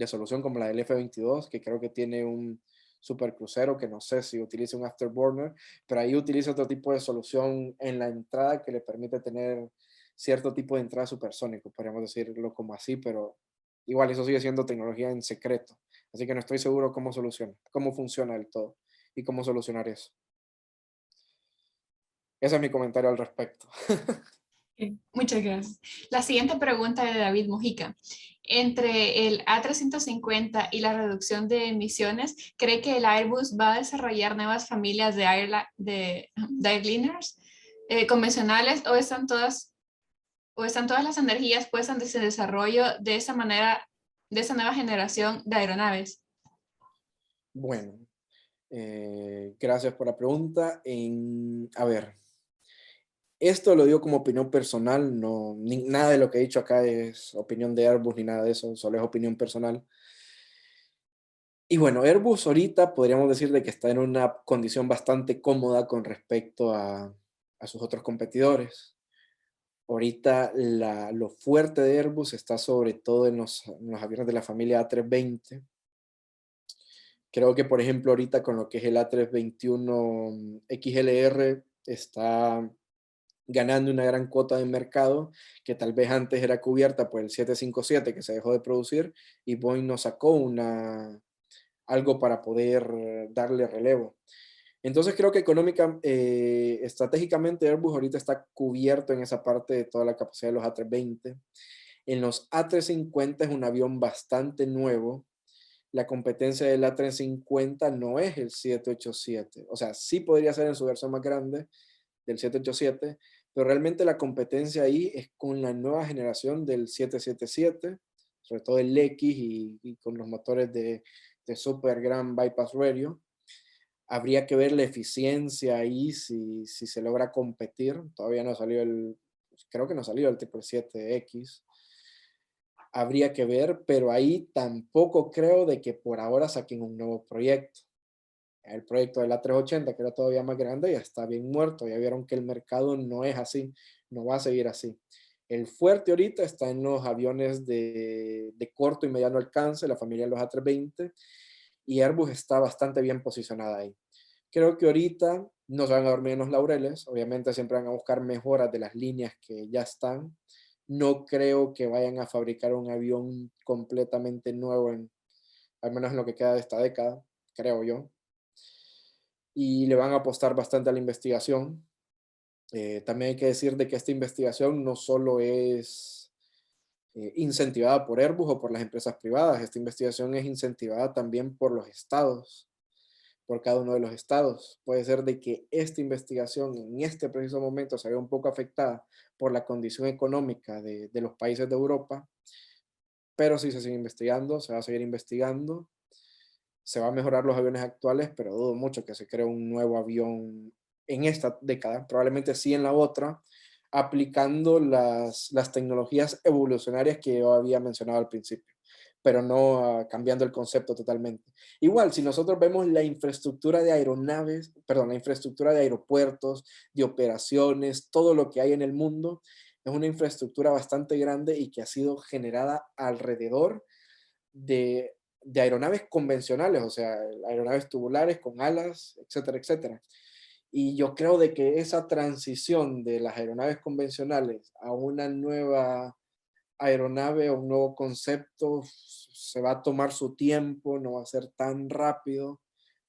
solución como la del F-22, que creo que tiene un supercrucero que no sé si utiliza un afterburner, pero ahí utiliza otro tipo de solución en la entrada que le permite tener cierto tipo de entrada supersónico, podríamos decirlo como así, pero igual eso sigue siendo tecnología en secreto. Así que no estoy seguro cómo funciona el todo y cómo solucionar eso. Ese es mi comentario al respecto. Ok, muchas gracias. La siguiente pregunta de David Mujica. Entre el A350 y la reducción de emisiones, ¿cree que el Airbus va a desarrollar nuevas familias de airliners convencionales o están todas las energías puestas en ese desarrollo de esa manera, de esa nueva generación de aeronaves? Bueno, gracias por la pregunta. A ver, esto lo digo como opinión personal, nada de lo que he dicho acá es opinión de Airbus ni nada de eso, solo es opinión personal. Y bueno, Airbus ahorita podríamos decir de que está en una condición bastante cómoda con respecto a sus otros competidores. Ahorita lo fuerte de Airbus está sobre todo en los aviones de la familia A320. Creo que, por ejemplo, ahorita con lo que es el A321 XLR está ganando una gran cuota de mercado que tal vez antes era cubierta por el 757 que se dejó de producir y Boeing nos sacó algo para poder darle relevo. Entonces creo que estratégicamente Airbus ahorita está cubierto en esa parte de toda la capacidad de los A320. En los A350 es un avión bastante nuevo. La competencia del A350 no es el 787. O sea, sí podría ser en su versión más grande del 787, pero realmente la competencia ahí es con la nueva generación del 777, sobre todo el X y con los motores de super gran bypass radio. Habría que ver la eficiencia ahí, si se logra competir. Todavía no salió creo que no salió el 777X. Habría que ver, pero ahí tampoco creo de que por ahora saquen un nuevo proyecto. El proyecto de la 380, que era todavía más grande, ya está bien muerto. Ya vieron que el mercado no es así, no va a seguir así. El fuerte ahorita está en los aviones de corto y mediano alcance, la familia de los A320, y Airbus está bastante bien posicionada ahí. Creo que ahorita no se van a dormir en los laureles, obviamente siempre van a buscar mejoras de las líneas que ya están. No creo que vayan a fabricar un avión completamente nuevo, al menos en lo que queda de esta década, creo yo. Y le van a apostar bastante a la investigación. También hay que decir de que esta investigación no solo es incentivada por Airbus o por las empresas privadas, esta investigación es incentivada también por los estados, por cada uno de los estados. Puede ser de que esta investigación en este preciso momento se vea un poco afectada por la condición económica de los países de Europa, pero sí se sigue investigando, se va a seguir investigando, se va a mejorar los aviones actuales, pero dudo mucho que se cree un nuevo avión en esta década, probablemente sí en la otra, aplicando las tecnologías evolucionarias que yo había mencionado al principio, pero no cambiando el concepto totalmente. Igual, si nosotros vemos la infraestructura de aeronaves, perdón, la infraestructura de aeropuertos, de operaciones, todo lo que hay en el mundo, es una infraestructura bastante grande y que ha sido generada alrededor de aeronaves convencionales, o sea, aeronaves tubulares con alas, etcétera, etcétera. Y yo creo de que esa transición de las aeronaves convencionales a una nueva aeronave o un nuevo concepto se va a tomar su tiempo, no va a ser tan rápido.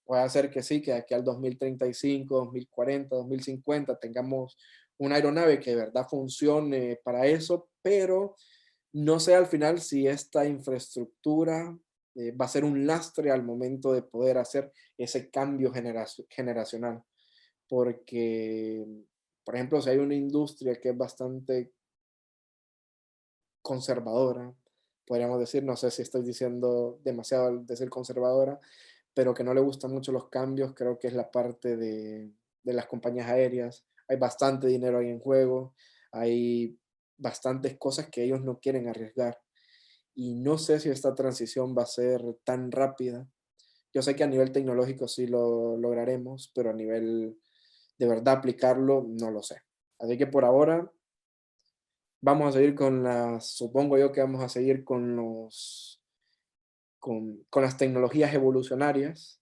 Puede ser que sí, que de aquí al 2035, 2040, 2050 tengamos una aeronave que de verdad funcione para eso, pero no sé al final si esta infraestructura va a ser un lastre al momento de poder hacer ese cambio generacional. Porque, por ejemplo, si hay una industria que es bastante conservadora, podríamos decir, no sé si estoy diciendo demasiado al decir conservadora, pero que no le gustan mucho los cambios, creo que es la parte de las compañías aéreas. Hay bastante dinero ahí en juego, hay bastantes cosas que ellos no quieren arriesgar. Y no sé si esta transición va a ser tan rápida. Yo sé que a nivel tecnológico sí lo lograremos, pero a nivel de verdad aplicarlo, no lo sé. Así que por ahora vamos a seguir supongo yo que vamos a seguir con las tecnologías evolucionarias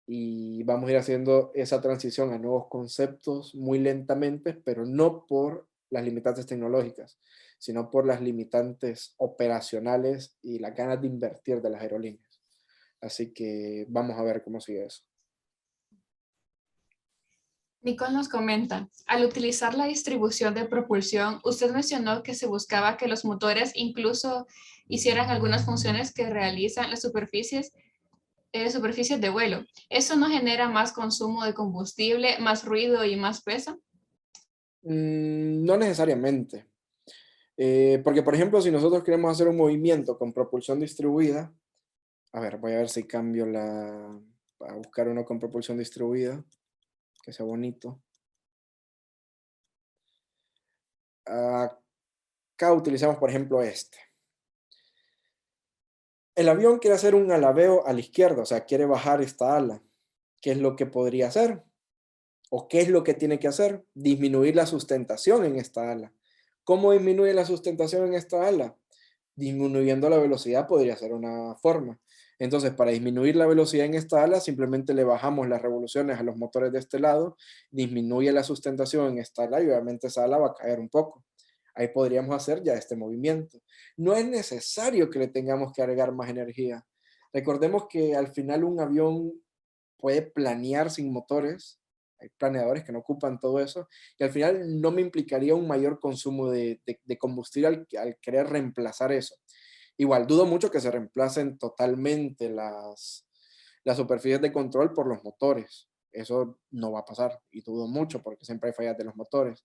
y vamos a ir haciendo esa transición a nuevos conceptos muy lentamente, pero no por las limitantes tecnológicas, sino por las limitantes operacionales y las ganas de invertir de las aerolíneas. Así que vamos a ver cómo sigue eso. Nicole nos comenta, al utilizar la distribución de propulsión, usted mencionó que se buscaba que los motores incluso hicieran algunas funciones que realizan las superficies de vuelo. ¿Eso no genera más consumo de combustible, más ruido y más peso? No necesariamente. Porque, por ejemplo, si nosotros queremos hacer un movimiento con propulsión distribuida, a ver, voy a ver si cambio para buscar uno con propulsión distribuida, que sea bonito. Acá utilizamos, por ejemplo, este. El avión quiere hacer un alabeo a la izquierda, o sea, quiere bajar esta ala. ¿Qué es lo que podría hacer? ¿O qué es lo que tiene que hacer? Disminuir la sustentación en esta ala. ¿Cómo disminuye la sustentación en esta ala? Disminuyendo la velocidad podría ser una forma. Entonces, para disminuir la velocidad en esta ala, simplemente le bajamos las revoluciones a los motores de este lado, disminuye la sustentación en esta ala y obviamente esa ala va a caer un poco. Ahí podríamos hacer ya este movimiento. No es necesario que le tengamos que agregar más energía. Recordemos que al final un avión puede planear sin motores. Hay planeadores que no ocupan todo eso. Y al final no me implicaría un mayor consumo de combustible al querer reemplazar eso. Igual, dudo mucho que se reemplacen totalmente las superficies de control por los motores. Eso no va a pasar y dudo mucho porque siempre hay fallas de los motores.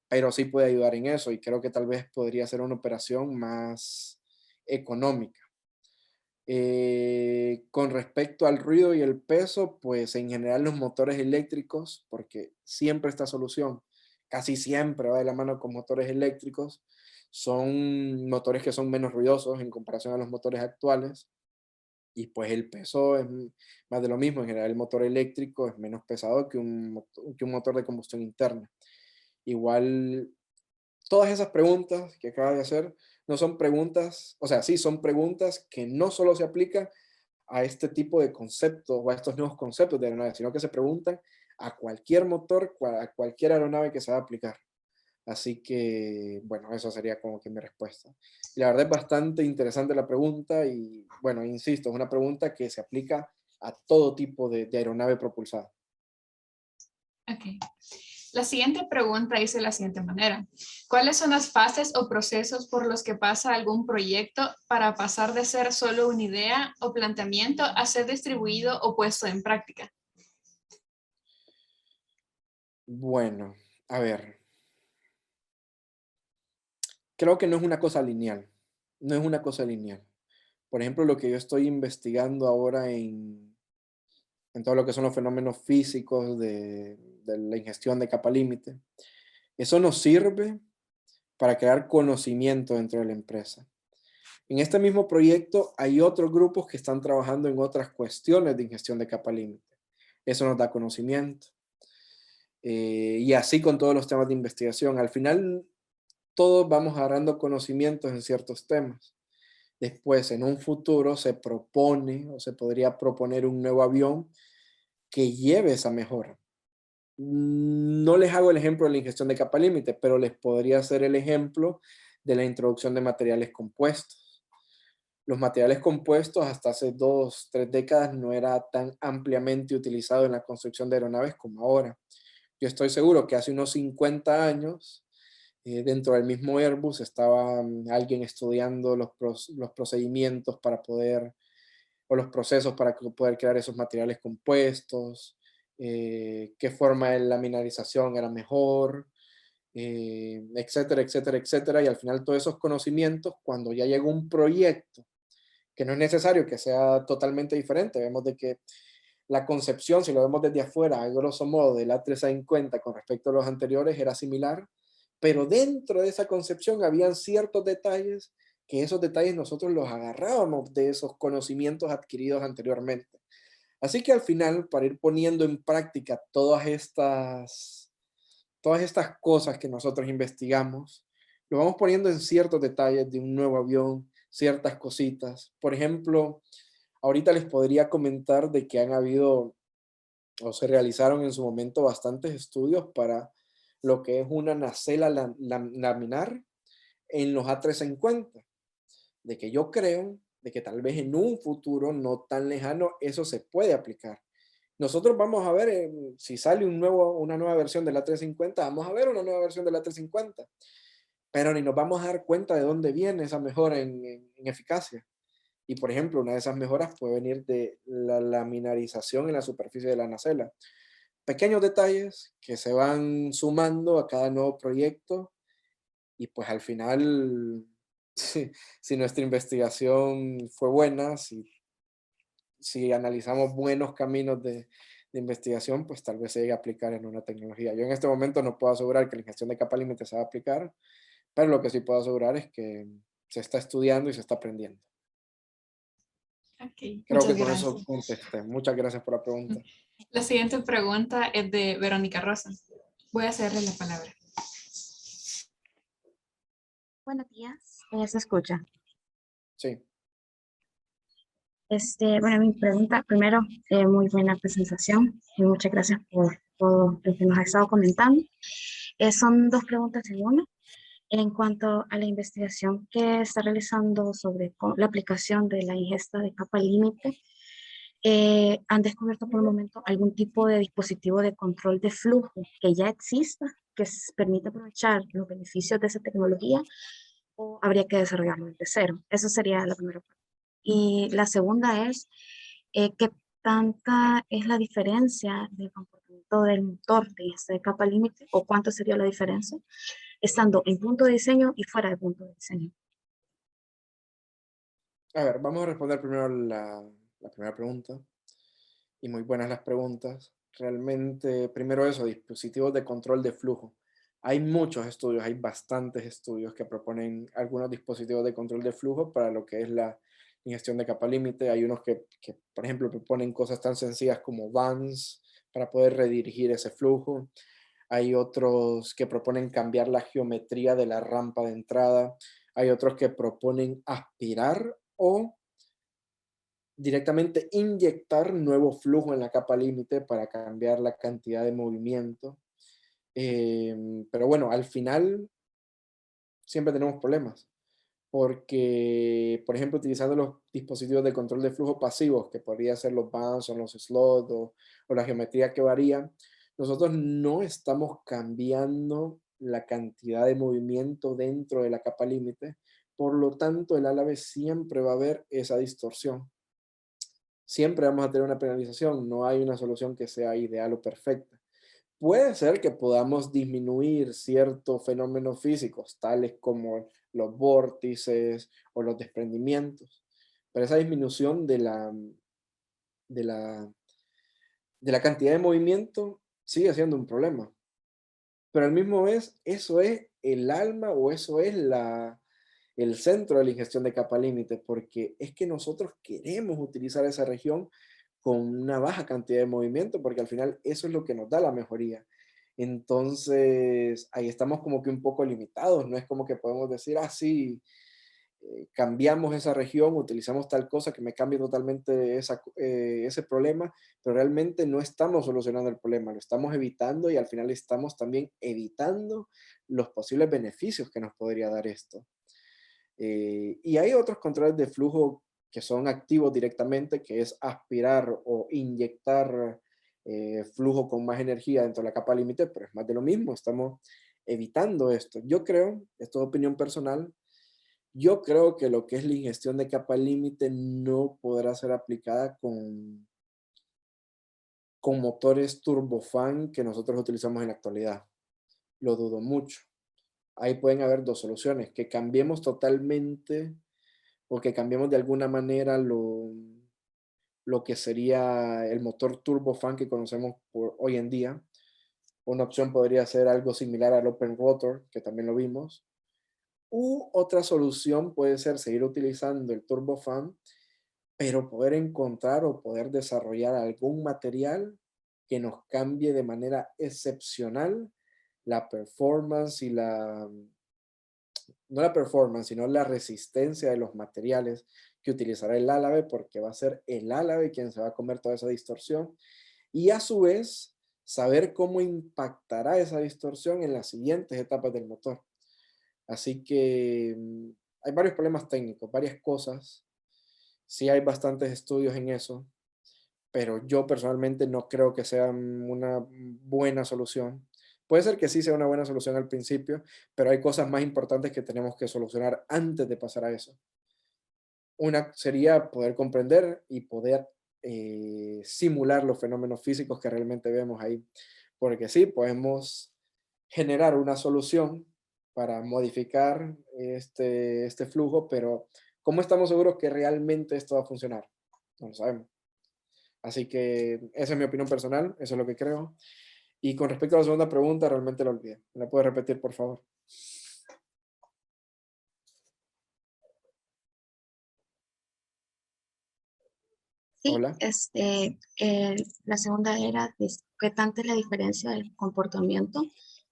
Pero sí puede ayudar en eso y creo que tal vez podría ser una operación más económica. Con respecto al ruido y el peso, pues en general los motores eléctricos, porque siempre esta solución, casi siempre va de la mano con motores eléctricos, son motores que son menos ruidosos en comparación a los motores actuales, y pues el peso es más de lo mismo. En general el motor eléctrico es menos pesado que un motor de combustión interna. Igual todas esas preguntas que acaba de hacer no son preguntas, o sea, sí, son preguntas que no solo se aplican a este tipo de conceptos o a estos nuevos conceptos de aeronave, sino que se preguntan a cualquier motor, a cualquier aeronave que se va a aplicar. Así que, bueno, eso sería como que mi respuesta. Y la verdad es bastante interesante la pregunta y, bueno, insisto, es una pregunta que se aplica a todo tipo de aeronave propulsada. Ok. La siguiente pregunta dice de la siguiente manera. ¿Cuáles son las fases o procesos por los que pasa algún proyecto para pasar de ser solo una idea o planteamiento a ser distribuido o puesto en práctica? Bueno, a ver, creo que no es una cosa lineal. No es una cosa lineal. Por ejemplo, lo que yo estoy investigando ahora en todo lo que son los fenómenos físicos de la ingestión de capa límite, eso nos sirve para crear conocimiento dentro de la empresa. En este mismo proyecto hay otros grupos que están trabajando en otras cuestiones de ingestión de capa límite. Eso nos da conocimiento. Y así con todos los temas de investigación. Al final, todos vamos agarrando conocimientos en ciertos temas. Después, en un futuro, se propone o se podría proponer un nuevo avión que lleve esa mejora. No les hago el ejemplo de la ingestión de capa límite, pero les podría hacer el ejemplo de la introducción de materiales compuestos. Los materiales compuestos hasta hace 2, 3 décadas no era tan ampliamente utilizado en la construcción de aeronaves como ahora. Yo estoy seguro que hace unos 50 años, dentro del mismo Airbus estaba alguien estudiando los procedimientos para poder, o los procesos para poder crear esos materiales compuestos, qué forma de laminarización era mejor, etcétera, etcétera, etcétera. Y al final todos esos conocimientos, cuando ya llegó un proyecto, que no es necesario que sea totalmente diferente, vemos de que la concepción, si lo vemos desde afuera, a grosso modo, del A350 con respecto a los anteriores era similar, pero dentro de esa concepción habían ciertos detalles que esos detalles nosotros los agarrábamos de esos conocimientos adquiridos anteriormente. Así que al final, para ir poniendo en práctica todas estas cosas que nosotros investigamos, lo vamos poniendo en ciertos detalles de un nuevo avión, ciertas cositas. Por ejemplo, ahorita les podría comentar de que han habido o se realizaron en su momento bastantes estudios para lo que es una nacela laminar en los A350, de que yo creo de que tal vez en un futuro no tan lejano eso se puede aplicar. Nosotros vamos a ver si sale una nueva versión del A350, vamos a ver una nueva versión del A350, pero ni nos vamos a dar cuenta de dónde viene esa mejora en eficacia. Y por ejemplo, una de esas mejoras puede venir de la laminarización en la superficie de la nacela. Pequeños detalles que se van sumando a cada nuevo proyecto y pues al final, si nuestra investigación fue buena, si analizamos buenos caminos de investigación, pues tal vez se llegue a aplicar en una tecnología. Yo en este momento no puedo asegurar que la ingestión de capa límite se va a aplicar, pero lo que sí puedo asegurar es que se está estudiando y se está aprendiendo. Ok, Creo que muchas con eso gracias. contesté. Muchas gracias por la pregunta. La siguiente pregunta es de Verónica Rosa. Voy a hacerle la palabra. Buenos días, se escucha. Sí. Bueno, mi pregunta, primero, muy buena presentación y muchas gracias por todo lo que nos ha estado comentando. Son dos preguntas en una. En cuanto a la investigación que está realizando sobre la aplicación de la ingesta de capa límite, ¿han descubierto por el momento algún tipo de dispositivo de control de flujo que ya exista, que permita aprovechar los beneficios de esa tecnología, o habría que desarrollarlo desde cero? Esa sería la primera parte. Y la segunda es, ¿qué tanta es la diferencia del comportamiento del motor de esta capa límite, o cuánto sería la diferencia estando en punto de diseño y fuera de punto de diseño? A ver, vamos a responder primero la primera pregunta. Y muy buenas las preguntas. Realmente, primero eso, dispositivos de control de flujo. Hay muchos estudios, hay bastantes estudios que proponen algunos dispositivos de control de flujo para lo que es la ingestión de capa límite. Hay unos que, por ejemplo, proponen cosas tan sencillas como vans para poder redirigir ese flujo. hay otros que proponen cambiar la geometría de la rampa de entrada, hay otros que proponen aspirar o directamente inyectar nuevo flujo en la capa límite para cambiar la cantidad de movimiento. Pero bueno, al final siempre tenemos problemas, porque, por ejemplo, utilizando los dispositivos de control de flujo pasivos, que podría ser los bands o los slots o la geometría que varía, nosotros no estamos cambiando la cantidad de movimiento dentro de la capa límite, por lo tanto el álabe siempre va a haber esa distorsión. Siempre vamos a tener una penalización, no hay una solución que sea ideal o perfecta. Puede ser que podamos disminuir ciertos fenómenos físicos, tales como los vórtices o los desprendimientos, pero esa disminución de la, de la cantidad de movimiento sigue siendo un problema. Pero al mismo vez, eso es el alma o eso es el centro de la ingestión de capa límite, porque es que nosotros queremos utilizar esa región con una baja cantidad de movimiento, porque al final eso es lo que nos da la mejoría. Entonces, ahí estamos como que un poco limitados, no es como que podemos decir, ah, sí, cambiamos esa región, utilizamos tal cosa que me cambie totalmente ese problema, pero realmente no estamos solucionando el problema, lo estamos evitando y al final estamos también evitando los posibles beneficios que nos podría dar esto. Y hay otros controles de flujo que son activos directamente, que es aspirar o inyectar flujo con más energía dentro de la capa límite, pero es más de lo mismo, estamos evitando esto. Yo creo, esto es opinión personal, yo creo que lo que es la ingestión de capa límite no podrá ser aplicada con motores turbofan que nosotros utilizamos en la actualidad. Lo dudo mucho. Ahí pueden haber dos soluciones, que cambiemos totalmente o que cambiemos de alguna manera lo que sería el motor turbofan que conocemos hoy en día. Una opción podría ser algo similar al Open Rotor, que también lo vimos. U otra solución puede ser seguir utilizando el turbofan, pero poder encontrar o poder desarrollar algún material que nos cambie de manera excepcional la performance y no la performance, sino la resistencia de los materiales que utilizará el álabe, porque va a ser el álabe quien se va a comer toda esa distorsión. Y a su vez, saber cómo impactará esa distorsión en las siguientes etapas del motor. Así que hay varios problemas técnicos, varias cosas. Sí hay bastantes estudios en eso, pero yo personalmente no creo que sea una buena solución. Puede ser que sí sea una buena solución al principio, pero hay cosas más importantes que tenemos que solucionar antes de pasar a eso. Una sería poder comprender y poder simular los fenómenos físicos que realmente vemos ahí. Porque sí, podemos generar una solución para modificar este flujo, pero ¿cómo estamos seguros que realmente esto va a funcionar? No lo sabemos. Así que esa es mi opinión personal, eso es lo que creo. Y con respecto a la segunda pregunta, realmente lo olvidé. ¿Me la puedes repetir, por favor? Sí, Hola. la segunda era qué tanta es la diferencia del comportamiento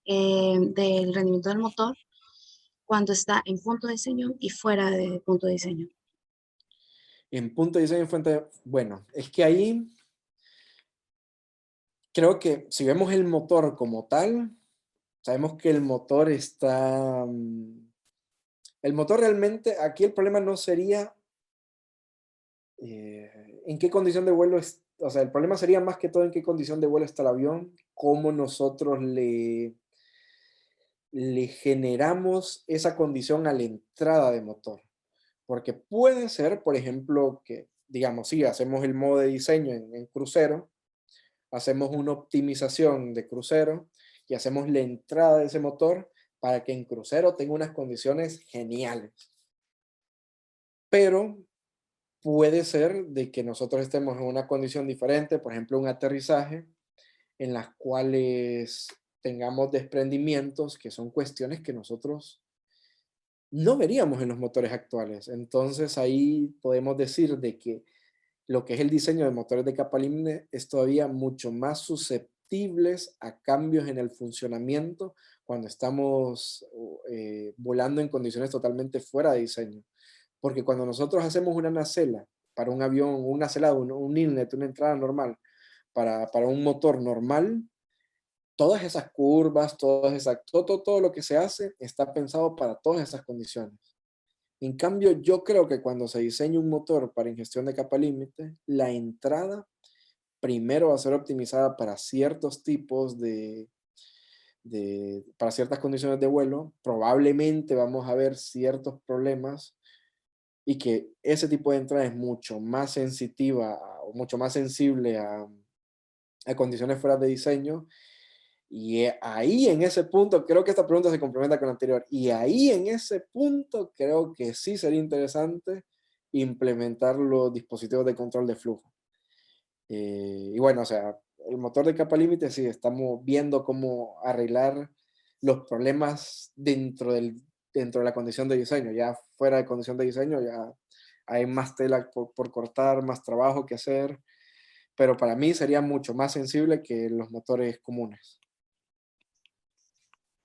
del rendimiento del motor cuando está en punto de diseño y fuera de punto de diseño. En punto de diseño y fuente, bueno, es que ahí creo que si vemos el motor como tal, sabemos que el motor está... el motor realmente, aquí el problema no sería en qué condición de vuelo es, o sea, el problema sería más que todo en qué condición de vuelo está el avión, cómo nosotros le generamos esa condición a la entrada de motor. Porque puede ser, por ejemplo, que, digamos, si hacemos el modo de diseño en crucero, hacemos una optimización de crucero y hacemos la entrada de ese motor para que en crucero tenga unas condiciones geniales. Pero puede ser de que nosotros estemos en una condición diferente, por ejemplo, un aterrizaje, en las cuales tengamos desprendimientos, que son cuestiones que nosotros no veríamos en los motores actuales. Entonces ahí podemos decir de que lo que es el diseño de motores de capa límite es todavía mucho más susceptible susceptibles a cambios en el funcionamiento cuando estamos volando en condiciones totalmente fuera de diseño. Porque cuando nosotros hacemos una nacela para un avión, un nacelado, un inlet, una entrada normal, para un motor normal, todas esas curvas, todo lo que se hace está pensado para todas esas condiciones. En cambio, yo creo que cuando se diseña un motor para ingestión de capa límite, la entrada primero va a ser optimizada para ciertos tipos para ciertas condiciones de vuelo. Probablemente vamos a ver ciertos problemas y que ese tipo de entrada es mucho más sensitiva o mucho más sensible a condiciones fuera de diseño. Y ahí en ese punto, creo que esta pregunta se complementa con la anterior, y ahí en ese punto creo que sí sería interesante implementar los dispositivos de control de flujo. Y bueno, o sea, el motor de capa límite sí, estamos viendo cómo arreglar los problemas dentro de la condición de diseño. Ya fuera de condición de diseño ya hay más tela por cortar, más trabajo que hacer, pero para mí sería mucho más sensible que los motores comunes.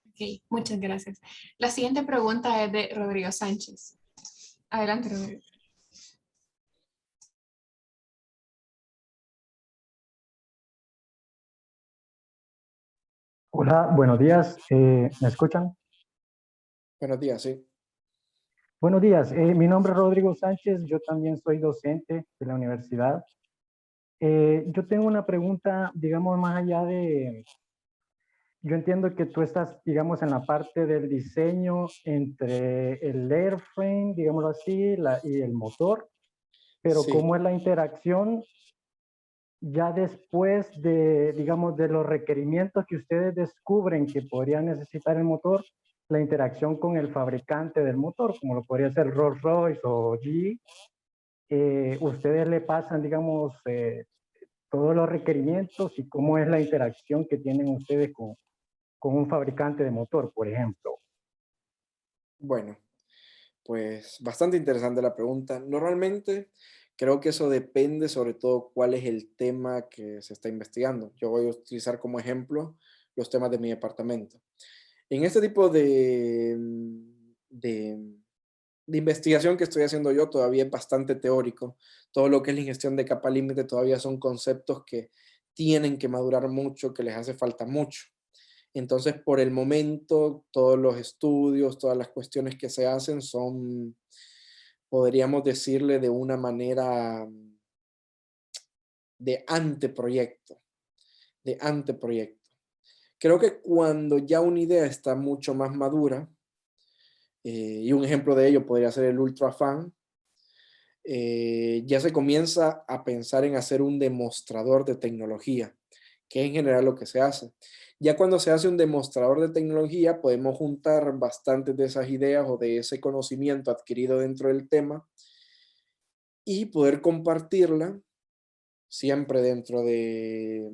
Ok, muchas gracias. La siguiente pregunta es de Rodrigo Sánchez. Adelante, Rodrigo. Hola, buenos días. ¿Me escuchan? Buenos días, sí. Buenos días. Mi nombre es Rodrigo Sánchez. Yo también soy docente de la universidad. Yo tengo una pregunta, digamos, más allá de... Yo entiendo que tú estás, digamos, en la parte del diseño entre el airframe, digámoslo así, y el motor, pero Sí. ¿cómo es la interacción ya después de, digamos, de los requerimientos que ustedes descubren que podría necesitar el motor, la interacción con el fabricante del motor, como lo podría ser Rolls-Royce o GE? Ustedes le pasan, digamos, todos los requerimientos y cómo es la interacción que tienen ustedes con un fabricante de motor, por ejemplo. Bueno, pues bastante interesante la pregunta. Normalmente creo que eso depende sobre todo cuál es el tema que se está investigando. Yo voy a utilizar como ejemplo los temas de mi departamento. En este tipo de investigación que estoy haciendo yo todavía es bastante teórico. Todo lo que es la ingestión de capa límite todavía son conceptos que tienen que madurar mucho, que les hace falta mucho. Entonces, por el momento, todos los estudios, todas las cuestiones que se hacen son, podríamos decirle de una manera de anteproyecto, de anteproyecto. Creo que cuando ya una idea está mucho más madura, y un ejemplo de ello podría ser el UltraFan, ya se comienza a pensar en hacer un demostrador de tecnología, que es en general lo que se hace. Ya cuando se hace un demostrador de tecnología, podemos juntar bastantes de esas ideas o de ese conocimiento adquirido dentro del tema y poder compartirla siempre dentro de,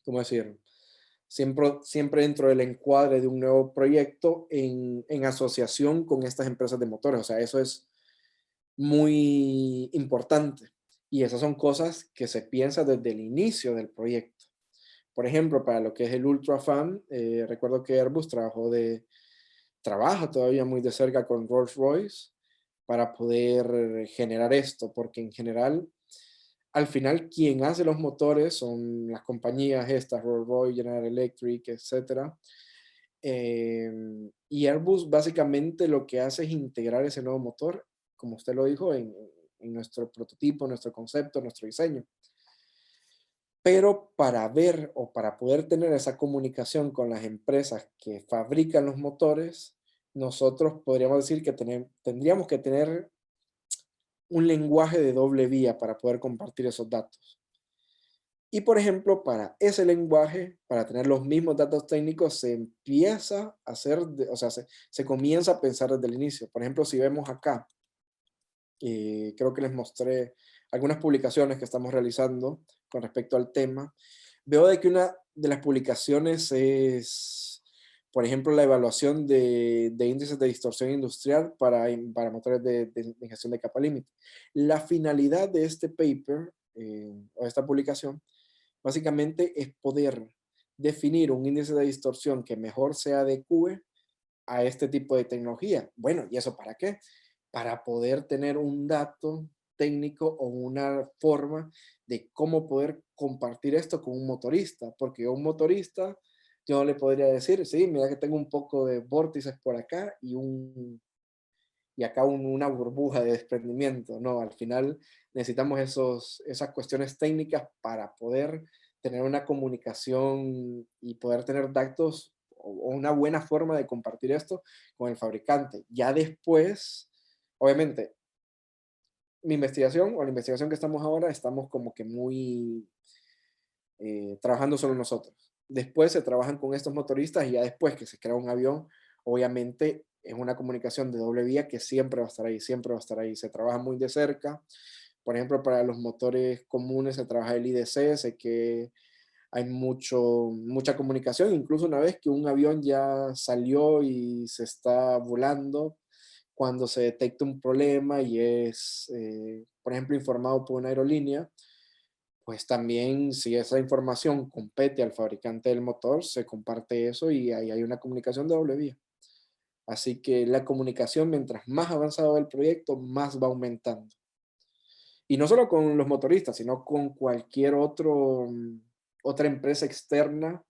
¿cómo decir? Siempre dentro del encuadre de un nuevo proyecto en asociación con estas empresas de motores. O sea, eso es muy importante. Y esas son cosas que se piensa desde el inicio del proyecto. Por ejemplo, para lo que es el UltraFan, recuerdo que Airbus trabaja todavía muy de cerca con Rolls-Royce para poder generar esto, porque en general, al final, quien hace los motores son las compañías estas, Rolls-Royce, General Electric, etc. Y Airbus básicamente lo que hace es integrar ese nuevo motor, como usted lo dijo, en nuestro prototipo, nuestro concepto, nuestro diseño. Pero para ver o para poder tener esa comunicación con las empresas que fabrican los motores, nosotros podríamos decir que tendríamos que tener un lenguaje de doble vía para poder compartir esos datos. Y por ejemplo, para ese lenguaje, para tener los mismos datos técnicos, se empieza a hacer, o sea, se comienza a pensar desde el inicio. Por ejemplo, si vemos acá, creo que les mostré algunas publicaciones que estamos realizando con respecto al tema, veo de que una de las publicaciones es, por ejemplo, la evaluación de índices de distorsión industrial para motores de ingestión de capa límite. La finalidad de este paper o esta publicación Básicamente es poder definir un índice de distorsión que mejor se adecue a este tipo de tecnología. Bueno, ¿y eso para qué? Para poder tener un dato técnico o una forma de cómo poder compartir esto con un motorista, porque un motorista, yo no le podría decir, sí, mira que tengo un poco de vórtices por acá y acá una burbuja de desprendimiento. No, al final necesitamos esas cuestiones técnicas para poder tener una comunicación y poder tener datos o una buena forma de compartir esto con el fabricante. Ya después, obviamente, mi investigación o la investigación que estamos ahora, estamos como que muy trabajando solo nosotros. Después se trabajan con estos motoristas y ya después que se crea un avión, obviamente es una comunicación de doble vía que siempre va a estar ahí, siempre va a estar ahí. Se trabaja muy de cerca. Por ejemplo, para los motores comunes se trabaja el IDC, sé que hay mucha comunicación. Incluso una vez que un avión ya salió y se está volando, cuando se detecta un problema y es, por ejemplo, informado por una aerolínea, pues también si esa información compete al fabricante del motor, se comparte eso y ahí hay una comunicación de doble vía. Así que la comunicación, mientras más avanzado va el proyecto, más va aumentando. Y no solo con los motoristas, sino con cualquier otra empresa externa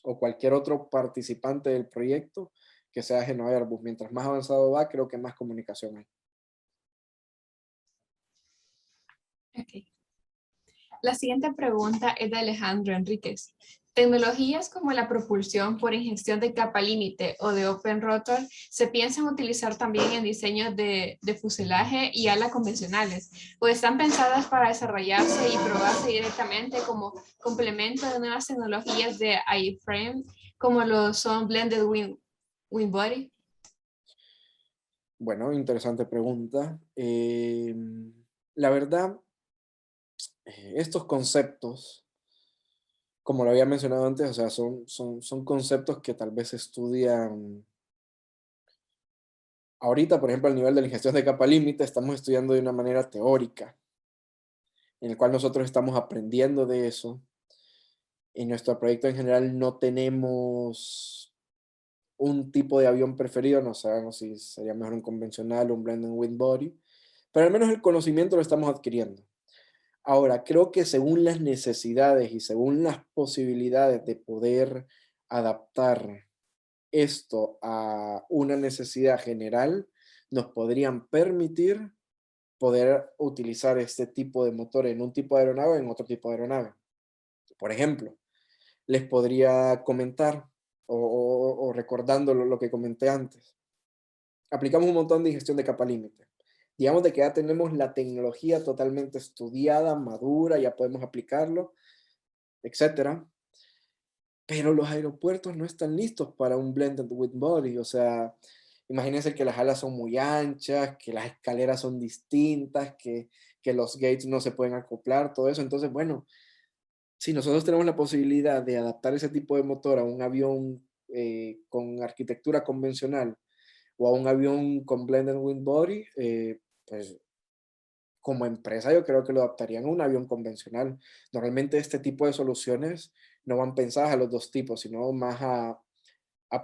o cualquier otro participante del proyecto que sea ajeno a Airbus. Mientras más avanzado va, creo que más comunicación hay. Ok. La siguiente pregunta es de Alejandro Enríquez. ¿Tecnologías como la propulsión por ingestión de capa límite o de open rotor se piensan utilizar también en diseños de fuselaje y ala convencionales? ¿O están pensadas para desarrollarse y probarse directamente como complemento de nuevas tecnologías de iframe como lo son Blended Wing Body? Bueno, interesante pregunta. La verdad, estos conceptos, como lo había mencionado antes, o sea, son conceptos que tal vez se estudian ahorita, por ejemplo, al nivel de la ingestión de capa límite, estamos estudiando de una manera teórica, en el cual nosotros estamos aprendiendo de eso. En nuestro proyecto en general no tenemos un tipo de avión preferido, no sabemos si sería mejor un convencional o un blended wing body, pero al menos el conocimiento lo estamos adquiriendo. Ahora, creo que según las necesidades y según las posibilidades de poder adaptar esto a una necesidad general, nos podrían permitir poder utilizar este tipo de motor en un tipo de aeronave o en otro tipo de aeronave. Por ejemplo, les podría comentar o recordando lo que comenté antes. Aplicamos un montón de ingestión de capa límite. Digamos de que ya tenemos la tecnología totalmente estudiada, madura, ya podemos aplicarlo, etcétera. Pero los aeropuertos no están listos para un blended wing body. O sea, imagínense que las alas son muy anchas, que las escaleras son distintas, que los gates no se pueden acoplar, todo eso. Entonces, bueno, si nosotros tenemos la posibilidad de adaptar ese tipo de motor a un avión con arquitectura convencional o a un avión con blended wing body, pues como empresa yo creo que lo adaptarían a un avión convencional. Normalmente este tipo de soluciones no van pensadas a los dos tipos, sino más a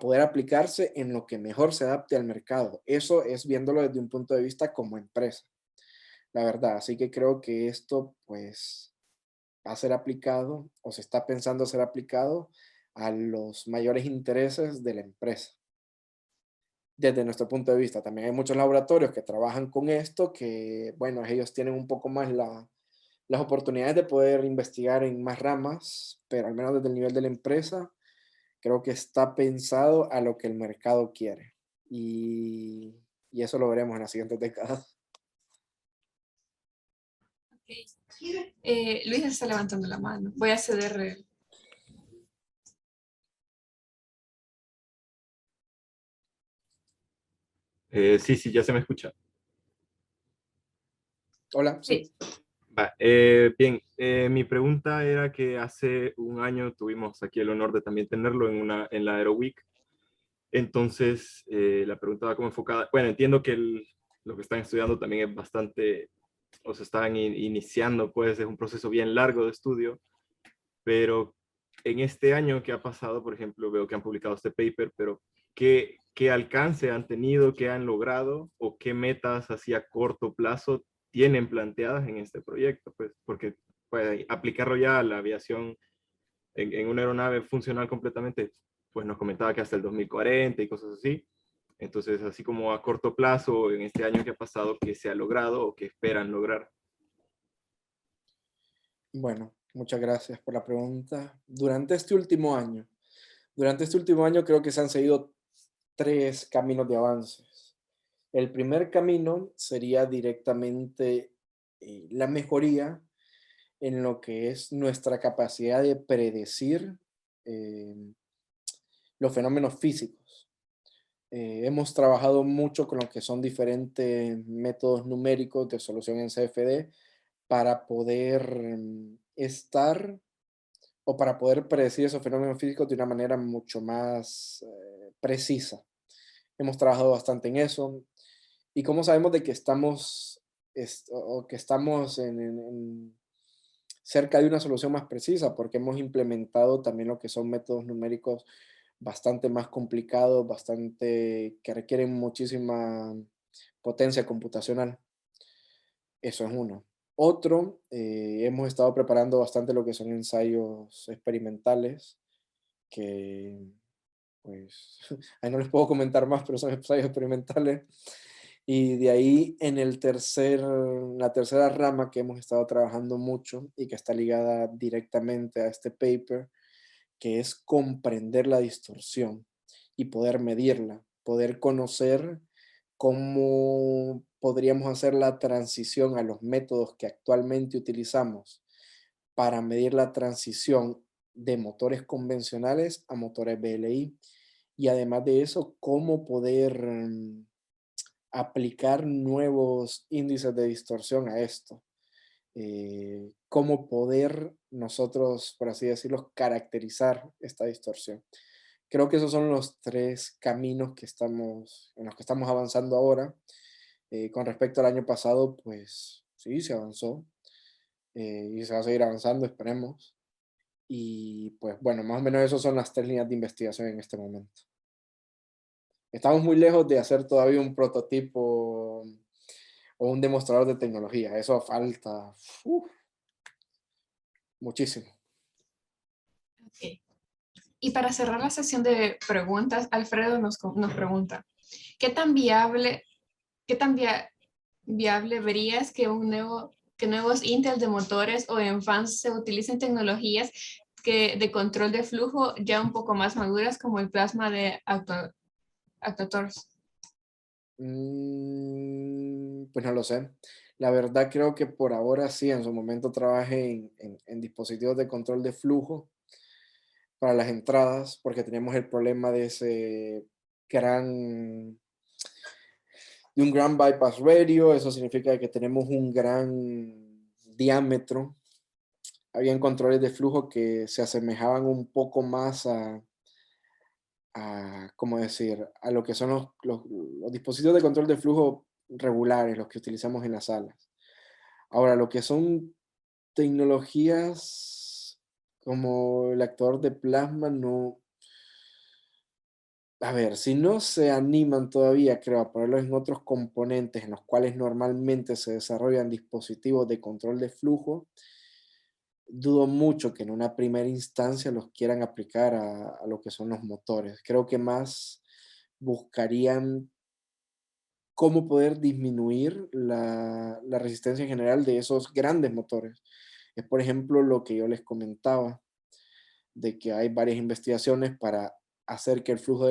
poder aplicarse en lo que mejor se adapte al mercado. Eso es viéndolo desde un punto de vista como empresa, la verdad. Así que creo que esto pues va a ser aplicado o se está pensando ser aplicado a los mayores intereses de la empresa. Desde nuestro punto de vista, también hay muchos laboratorios que trabajan con esto, que, bueno, ellos tienen un poco más las oportunidades de poder investigar en más ramas, pero al menos desde el nivel de la empresa, creo que está pensado a lo que el mercado quiere. Y eso lo veremos en las siguientes décadas. Luis está levantando la mano. Voy a ceder. Sí, ya se me escucha. Hola, sí. Sí. Va, bien, mi pregunta era que hace un año tuvimos aquí el honor de también tenerlo en la Aero Week. Entonces, la pregunta va como enfocada. Bueno, entiendo que lo que están estudiando también es bastante, o se están iniciando, pues es un proceso bien largo de estudio. pero en este año que ha pasado, por ejemplo, veo que han publicado este paper, pero ¿qué alcance han tenido, qué han logrado o qué metas así a corto plazo tienen planteadas en este proyecto? Pues porque aplicarlo ya a la aviación en una aeronave funcional completamente, pues nos comentaba que hasta el 2040 y cosas así. Entonces, así como a corto plazo, en este año que ha pasado, ¿qué se ha logrado o qué esperan lograr? Bueno, muchas gracias por la pregunta. Durante este último año creo que se han seguido tres caminos de avances. El primer camino sería directamente la mejoría en lo que es nuestra capacidad de predecir eh, los fenómenos físicos. Hemos trabajado mucho con lo que son diferentes métodos numéricos de solución en CFD para poder estar o para poder predecir esos fenómenos físicos de una manera mucho más precisa. Hemos trabajado bastante en eso. ¿Y cómo sabemos de que estamos, o que estamos cerca de una solución más precisa? Porque hemos implementado también lo que son métodos numéricos bastante más complicados, que requieren muchísima potencia computacional. Eso es uno. Otro, hemos estado preparando bastante lo que son ensayos experimentales, que pues ahí no les puedo comentar más, pero son ensayos experimentales. Y de ahí la tercera rama que hemos estado trabajando mucho y que está ligada directamente a este paper, que es comprender la distorsión y poder medirla, poder conocer cómo podríamos hacer la transición a los métodos que actualmente utilizamos para medir la transición de motores convencionales a motores BLI. Y además de eso, cómo poder aplicar nuevos índices de distorsión a esto. Cómo poder nosotros, por así decirlo, caracterizar esta distorsión. Creo que esos son los tres caminos en los que estamos avanzando ahora. Con respecto al año pasado, pues sí, se avanzó y se va a seguir avanzando, esperemos. Y pues bueno, más o menos esas son las tres líneas de investigación en este momento. Estamos muy lejos de hacer todavía un prototipo o un demostrador de tecnología. Eso falta muchísimo. Ok. Y para cerrar la sesión de preguntas, Alfredo nos pregunta, ¿qué tan viable, viable verías que que nuevos Intel de motores o en fans se utilicen tecnologías de control de flujo ya un poco más maduras como el plasma de actuators? Pues no lo sé. La verdad creo que por ahora sí, en su momento trabajé en dispositivos de control de flujo para las entradas, porque teníamos el problema de un gran bypass radio. Eso significa que tenemos un gran diámetro. Habían controles de flujo que se asemejaban un poco más ¿cómo decir? A lo que son los dispositivos de control de flujo regulares, los que utilizamos en las salas. Ahora, lo que son tecnologías como el actuador de plasma, no. A ver, si no se animan todavía, creo, a ponerlos en otros componentes en los cuales normalmente se desarrollan dispositivos de control de flujo, dudo mucho que en una primera instancia los quieran aplicar a lo que son los motores. Creo que más buscarían cómo poder disminuir la resistencia en general de esos grandes motores. Es, por ejemplo, lo que yo les comentaba, de que hay varias investigaciones para hacer que el flujo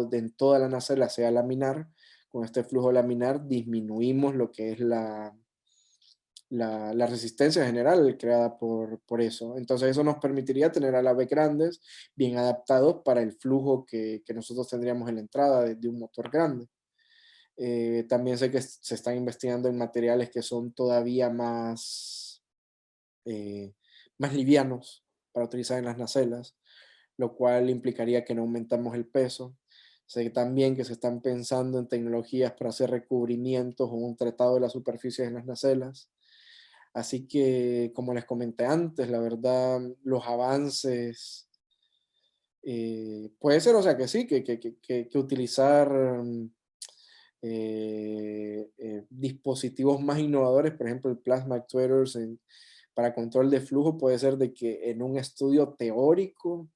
de toda la nacela sea laminar. Con este flujo laminar disminuimos lo que es la resistencia general creada por eso. Entonces eso nos permitiría tener alaves grandes, bien adaptados para el flujo que nosotros tendríamos en la entrada de un motor grande. También sé que se están investigando en materiales que son todavía más livianos para utilizar en las nacelas, lo cual implicaría que no aumentamos el peso. Sé también que se están pensando en tecnologías para hacer recubrimientos o un tratado de las superficies en las nacelas. Así que, como les comenté antes, la verdad, los avances, puede ser, o sea, que sí, que utilizar dispositivos más innovadores, por ejemplo, el plasma actuators para control de flujo, puede ser de que en un estudio teórico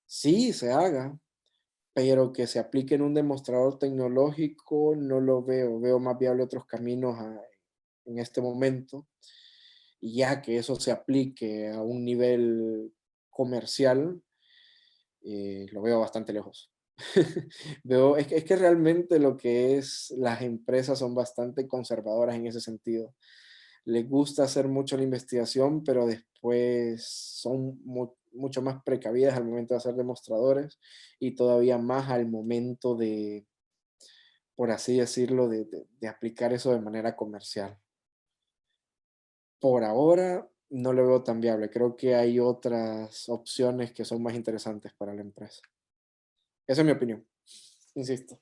sí se haga, pero que se aplique en un demostrador tecnológico no lo veo, veo más viable otros caminos en este momento, y ya que eso se aplique a un nivel comercial, lo veo bastante lejos. Es que realmente lo que es las empresas son bastante conservadoras en ese sentido. Les gusta hacer mucho la investigación, pero después son mucho más precavidas al momento de hacer demostradores y todavía más al momento de, por así decirlo, de aplicar eso de manera comercial. Por ahora no lo veo tan viable. Creo que hay otras opciones que son más interesantes para la empresa. Esa es mi opinión, insisto.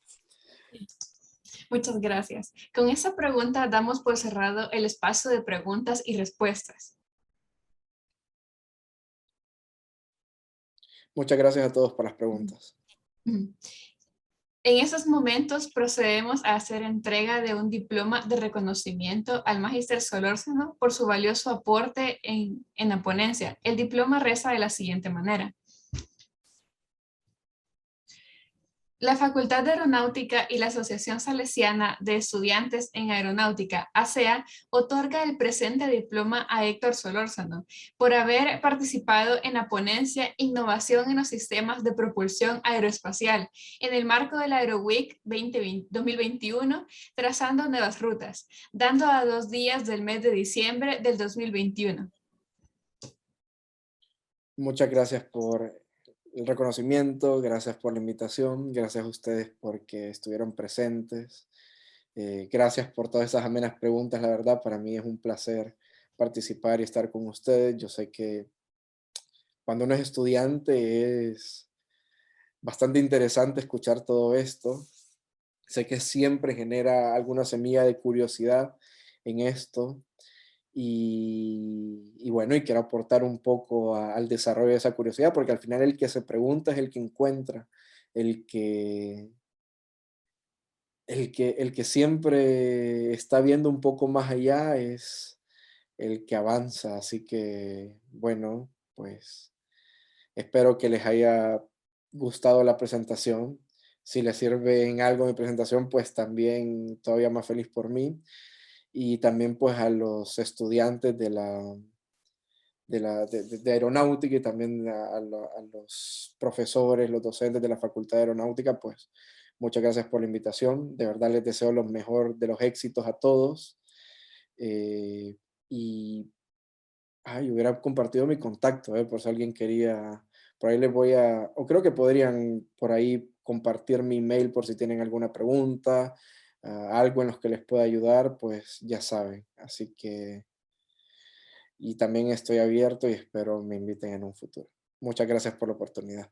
Muchas gracias. Con esa pregunta damos por cerrado el espacio de preguntas y respuestas. Muchas gracias a todos por las preguntas. Ujú. En estos momentos procedemos a hacer entrega de un diploma de reconocimiento al Magíster Solórzano por su valioso aporte en la ponencia. El diploma reza de la siguiente manera. La Facultad de Aeronáutica y la Asociación Salesiana de Estudiantes en Aeronáutica, ASEA, otorga el presente diploma a Héctor Solórzano por haber participado en la ponencia Innovación en los Sistemas de Propulsión Aeroespacial en el marco de la AeroWeek 2021, trazando nuevas rutas, dando a 2 días del mes de diciembre del 2021. Muchas gracias por el reconocimiento, gracias por la invitación, gracias a ustedes porque estuvieron presentes. Gracias por todas esas amenas preguntas, la verdad, para mí es un placer participar y estar con ustedes. Yo sé que cuando uno es estudiante es bastante interesante escuchar todo esto. Sé que siempre genera alguna semilla de curiosidad en esto. Y bueno, y quiero aportar un poco al desarrollo de esa curiosidad, porque al final el que se pregunta es el que encuentra, el que, el que siempre está viendo un poco más allá es el que avanza. Así que, bueno, pues espero que les haya gustado la presentación. Si les sirve en algo mi presentación, pues también todavía más feliz por mí. Y también pues a los estudiantes de aeronáutica y también a los profesores, los docentes de la Facultad de Aeronáutica, pues muchas gracias por la invitación. De verdad les deseo lo mejor de los éxitos a todos. Y hubiera compartido mi contacto, por si alguien quería, por ahí les voy o creo que podrían por ahí compartir mi email por si tienen alguna pregunta, algo en los que les pueda ayudar, pues ya saben. Así que, y también estoy abierto y espero me inviten en un futuro. Muchas gracias por la oportunidad.